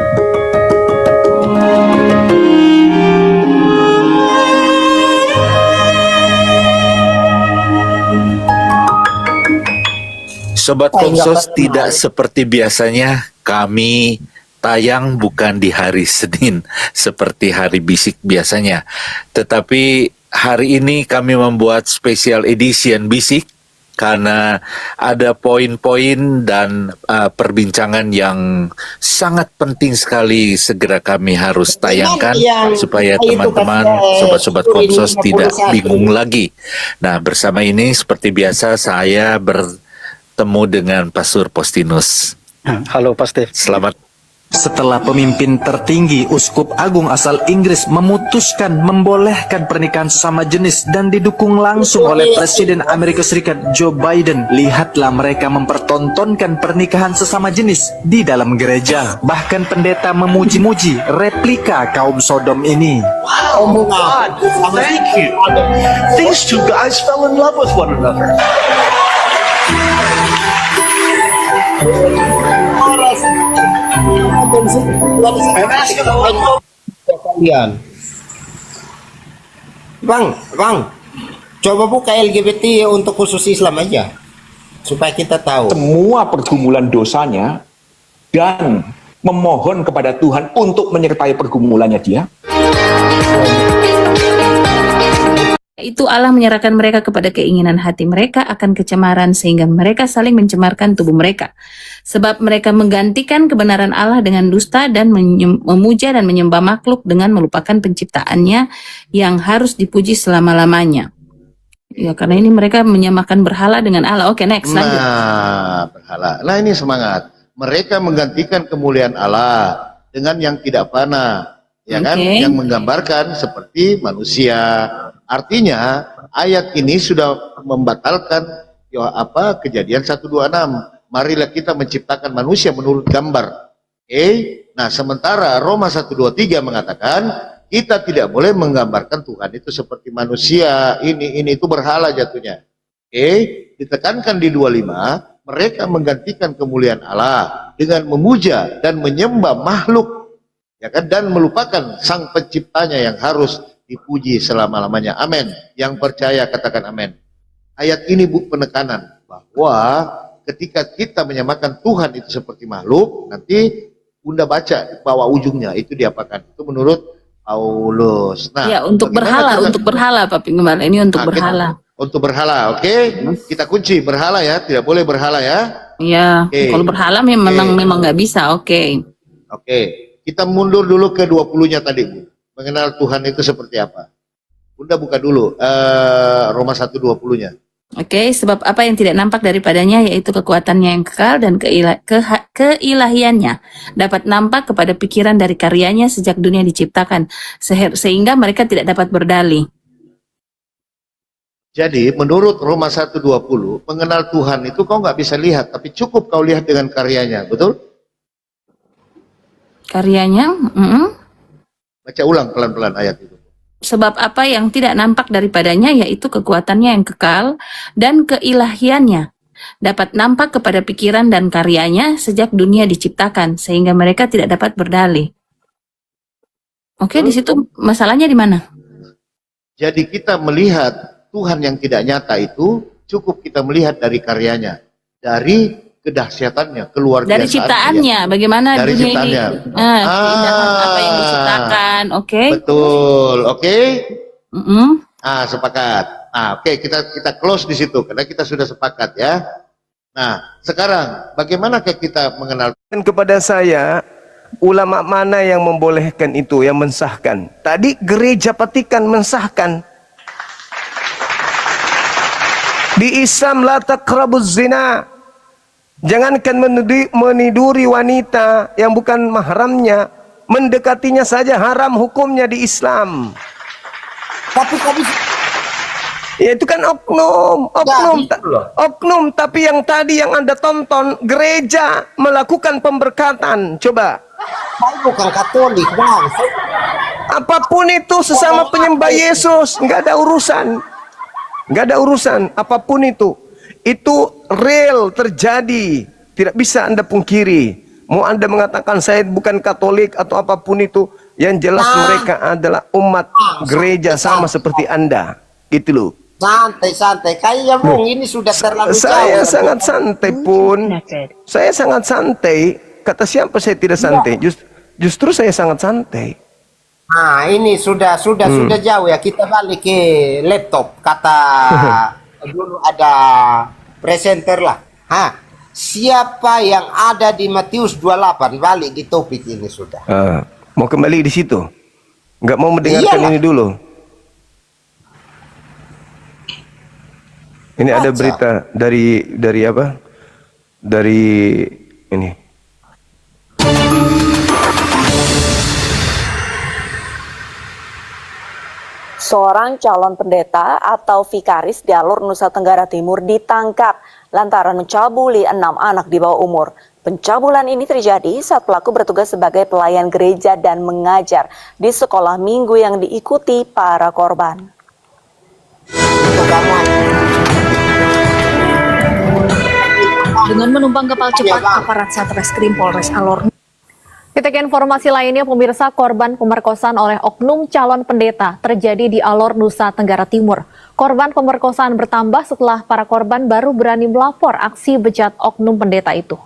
F: Sobat Komsos, tidak seperti biasanya kami tayang bukan di hari Senin seperti hari Bisik biasanya. Tetapi hari ini kami membuat special edition Bisik karena ada poin-poin dan perbincangan yang sangat penting sekali segera kami harus tayangkan supaya teman-teman sobat-sobat Komsos tidak bingung lagi. Nah, bersama ini seperti biasa saya bertemu dengan Pastor Postinus.
G: Halo Pak Steve.
F: Selamat.
G: Setelah pemimpin tertinggi Uskup Agung asal Inggris memutuskan membolehkan pernikahan sesama jenis dan didukung langsung oleh Presiden Amerika Serikat Joe Biden, lihatlah mereka mempertontonkan pernikahan sesama jenis di dalam gereja. Bahkan pendeta memuji-muji replika kaum Sodom ini.
H: Oh God, thank you. These two guys fell in love with one another.
A: Kalian, Bang, coba buka LGBT untuk khusus Islam aja, supaya kita tahu.
I: Semua pergumulan dosanya dan memohon kepada Tuhan untuk menyertai pergumulannya dia.
J: Itu Allah menyerahkan mereka kepada keinginan hati mereka akan kecemaran sehingga mereka saling mencemarkan tubuh mereka. Sebab mereka menggantikan kebenaran Allah dengan dusta dan memuja dan menyembah makhluk dengan melupakan penciptaannya yang harus dipuji selama-lamanya. Ya, karena ini mereka menyamakan berhala dengan Allah. Oke, next, lanjut.
K: Nah, berhala. Nah, ini semangat. Mereka menggantikan kemuliaan Allah dengan yang tidak fana, ya kan? Yang menggambarkan seperti manusia. Artinya ayat ini sudah membatalkan Kejadian 1:26. Marilah kita menciptakan manusia menurut gambar. Nah, sementara Roma 1:23 mengatakan kita tidak boleh menggambarkan Tuhan itu seperti manusia. Ini itu berhala jatuhnya. Ditekankan di 25, mereka menggantikan kemuliaan Allah dengan memuja dan menyembah makhluk, ya kan, dan melupakan sang penciptanya yang harus dipuji selama-lamanya. Amin. Yang percaya katakan amin. Ayat ini penekanan bahwa ketika kita menyamakan Tuhan itu seperti makhluk, nanti Bunda baca bawah ujungnya itu diapakan? Itu menurut Paulus. Nah, ya, untuk berhala Pak Penggemar, ini untuk berhala. Untuk berhala, oke? Kita kunci berhala ya, tidak boleh berhala ya.
J: Iya, kalau berhala memang nggak bisa, oke.
K: Kita mundur dulu ke 20-nya tadi, Bu. Mengenal Tuhan itu seperti apa? Bunda buka dulu Roma 1:20-nya.
J: Oke, sebab apa yang tidak nampak daripadanya yaitu kekuatannya yang kekal dan keilahiannya dapat nampak kepada pikiran dari karyanya sejak dunia diciptakan sehingga mereka tidak dapat berdalih.
K: Jadi menurut Roma 1:20, mengenal Tuhan itu kau nggak bisa lihat, tapi cukup kau lihat dengan karyanya, betul?
J: Karyanya?
K: Baca ulang pelan-pelan ayat itu.
J: Sebab apa yang tidak nampak daripadanya yaitu kekuatannya yang kekal dan keilahiannya dapat nampak kepada pikiran dan karyanya sejak dunia diciptakan sehingga mereka tidak dapat berdalih. Oke, di situ masalahnya di mana?
K: Jadi kita melihat Tuhan yang tidak nyata itu cukup kita melihat dari karyanya, dari kedahsyatannya, keluar
J: dari ciptaannya, bagaimana
K: dari
J: dunia
K: ciptaannya.
J: apa yang diciptakan, oke?
K: Betul, oke? Sepakat. Nah, oke, kita close di situ karena kita sudah sepakat ya. Nah, sekarang bagaimana kita mengenal
B: Kepada saya, ulama mana yang membolehkan itu, yang mensahkan? Tadi gereja Vatikan mensahkan. Di Islam la taqrabuz zina. Jangankan meniduri wanita yang bukan mahramnya, mendekatinya saja haram hukumnya di Islam.
A: Tapi
B: Ya itu kan oknum, tapi yang tadi yang Anda tonton gereja melakukan pemberkatan. Coba.
A: saya bukan Katolik, Bang.
B: Apapun itu sesama penyembah Yesus, nggak ada urusan. Nggak ada urusan, apapun itu. Itu real terjadi. Tidak bisa Anda pungkiri. Mau Anda mengatakan saya bukan Katolik atau apapun itu, yang jelas mereka adalah umat gereja sama seperti Anda. Gitu loh.
A: Santai-santai, kayaknya Bung ini sudah terlalu
B: Saya
A: jauh.
B: sangat santai pun. Saya sangat santai. Kata siapa saya tidak santai? Justru saya sangat santai.
A: Nah, ini sudah jauh ya. Kita balik ke laptop. Kata dulu ada presenter lah. Siapa yang ada di Matius 28? Balik di topik ini sudah.
B: Mau kembali di situ? Nggak mau mendengarkan ini dulu? Ini ada berita dari apa? Dari ini.
L: Seorang calon pendeta atau vikaris di Alor, Nusa Tenggara Timur ditangkap lantaran mencabuli 6 anak di bawah umur. Pencabulan ini terjadi saat pelaku bertugas sebagai pelayan gereja dan mengajar di sekolah minggu yang diikuti para korban.
J: Dengan menumpang kapal cepat, aparat Satreskrim Polres Alor.
M: Kita ke informasi lainnya, pemirsa, korban pemerkosaan oleh oknum calon pendeta terjadi di Alor, Nusa Tenggara Timur. Korban pemerkosaan bertambah setelah para korban baru berani melapor aksi bejat oknum pendeta itu.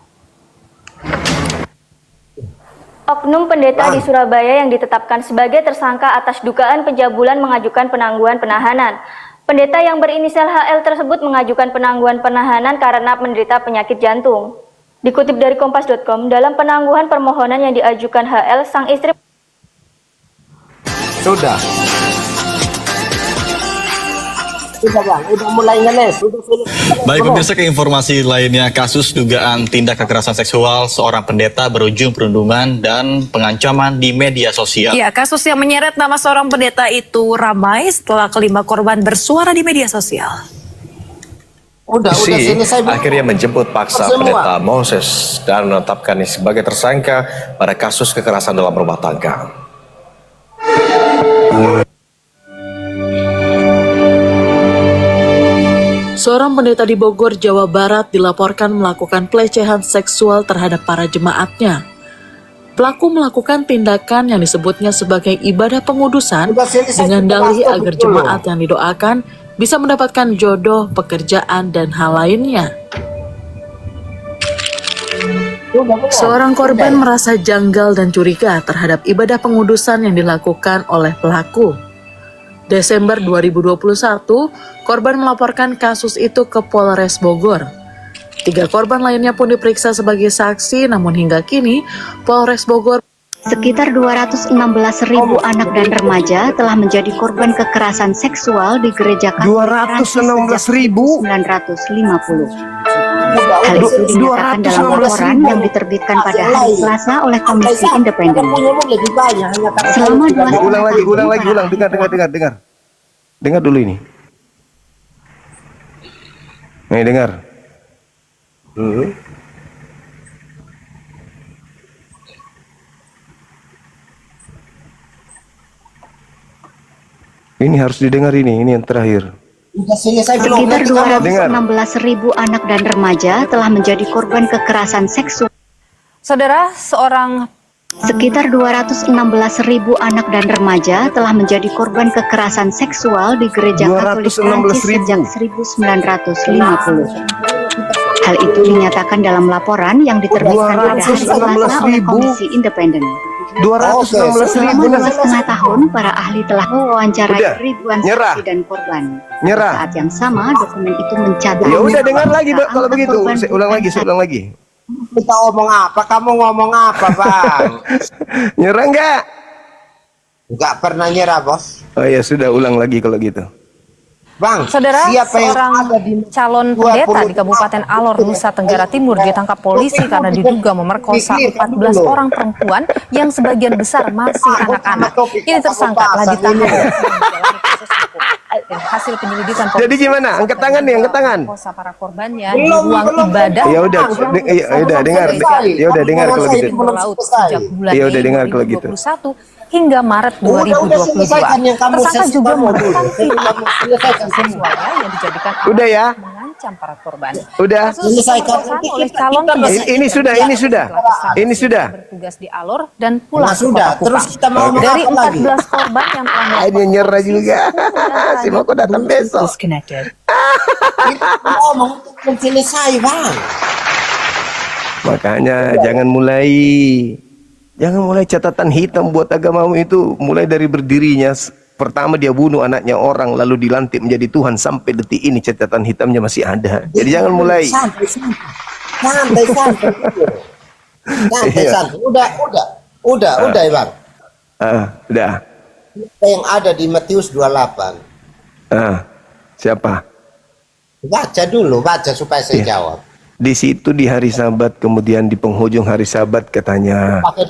N: Oknum pendeta di Surabaya yang ditetapkan sebagai tersangka atas dugaan pencabulan mengajukan penangguhan penahanan. Pendeta yang berinisial HL tersebut mengajukan penangguhan penahanan karena menderita penyakit jantung. Dikutip dari Kompas.com, dalam penangguhan permohonan yang diajukan HL, sang istri
A: Sudah Bang, udah mulai ngeles.
O: Baik pemirsa, ke informasi lainnya, kasus dugaan tindak kekerasan seksual seorang pendeta berujung perundungan dan pengancaman di media sosial.
P: Ya, kasus yang menyeret nama seorang pendeta itu ramai setelah kelima korban bersuara di media sosial.
A: Udah selesai.
Q: Akhirnya menjemput paksa pendeta Moses dan menetapkannya sebagai tersangka pada kasus kekerasan dalam rumah tangga.
P: Seorang pendeta di Bogor, Jawa Barat dilaporkan melakukan pelecehan seksual terhadap para jemaatnya. Pelaku melakukan tindakan yang disebutnya sebagai ibadah pengudusan dengan dalih agar jemaat yang didoakan bisa mendapatkan jodoh, pekerjaan, dan hal lainnya. Seorang korban merasa janggal dan curiga terhadap ibadah pengudusan yang dilakukan oleh pelaku. Desember 2021, korban melaporkan kasus itu ke Polres Bogor. 3 korban lainnya pun diperiksa sebagai saksi, namun hingga kini Polres Bogor
R: sekitar 216.000 anak dan remaja telah menjadi korban kekerasan seksual di gereja Katolik sejak 1950. Hal itu dinyatakan dalam laporan yang diterbitkan pada hari Selasa oleh Komisi Independen. Selama 2
B: Ulang lagi, dengar. Dengar dulu ini. Nih, dengar. Ini harus didengar, ini yang terakhir.
R: Sekitar 216.000 anak dan remaja telah menjadi korban kekerasan seksual.
M: Saudara,
R: Sekitar 216.000 anak dan remaja telah menjadi korban kekerasan seksual di gereja Katolik Prancis sejak 1950. Hal itu dinyatakan dalam laporan yang diterbitkan pada hari Selasa oleh Komisi Independen. Selama 2,5 tahun, para ahli telah mewawancarai
B: Udah,
R: ribuan
B: nyerah.
R: saksi dan korban.
B: Nyerah.
R: Saat yang sama, dokumen itu mencatat.
B: Ya udah dengar lagi Pak, kalau
R: angka
B: begitu.
R: korban
B: Saya ulang lagi.
A: Kita ngomong apa? Kamu ngomong apa, Bang?
B: Nyerah enggak?
A: Enggak pernah nyerah, Bos.
B: Oh ya sudah, ulang lagi kalau gitu.
A: Bang,
M: Saudara,
A: siapa yang
M: seorang
A: ada di
M: calon pendeta di Kabupaten Alor, Nusa Tenggara Timur ditangkap polisi karena diduga memerkosa 14 orang perempuan yang sebagian besar masih anak-anak. Ini tersangka telah ditahan dan menjalani proses hukum. Dan hasil penyelidikan polisi.
B: Jadi gimana? Angkat tangan nih, angkat tangan.
M: Merkosa para korbannya di ruang ibadah.
B: Ya udah, dengar. Ya udah dengar kalau gitu.
M: Laut sejak bulan
B: Ya
M: Mei
B: udah dengar kalau gitu.
M: 2021 hingga Maret 2022. Tersangka juga melakukan tindakan seksualnya yang dijadikan alat
B: Udah ya?
M: mengancam para korban.
B: Udah.
M: Pemerkosaan oleh calon pendeta
B: Ini sudah.
M: bertugas di Alor dan pulang
A: Nah,
M: ke
A: sudah.
M: Kota
A: Terus
M: Kupang.
A: kita mau
M: Dari
A: apa lagi?
M: 14 korban yang telah
B: Ini nyerah juga. Si mau datang besok.
A: ngomong untuk selesai, Bang.
B: Makanya jangan mulai catatan hitam buat agamamu itu mulai dari berdirinya. Pertama dia bunuh anaknya orang lalu dilantik menjadi Tuhan, sampai detik ini catatan hitamnya masih ada. Jadi jangan mulai.
A: Santai.
B: Iya.
A: Udah, Bang.
B: Udah.
A: Yang ada di Matius 28.
B: Siapa?
A: Baca supaya saya
B: Iya.
A: jawab.
B: Di situ di hari Sabat, kemudian di penghujung hari Sabat katanya.
A: Pakai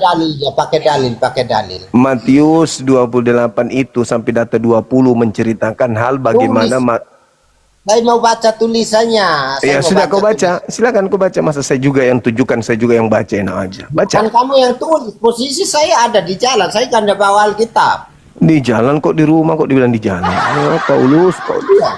A: dalil.
B: Matius 28 itu sampai data 20 menceritakan hal bagaimana
A: Saya mau baca tulisannya.
B: ya sudah kau baca, silakan kau baca. Masa saya juga yang tujukan, saya juga yang baca, enak aja. Baca.
A: Kan kamu yang tulis. Posisi saya ada di jalan. Saya kan ada bawa Alkitab.
B: Di jalan kok, di rumah kok dibilang di jalan. Ya, Paulus, kau dia.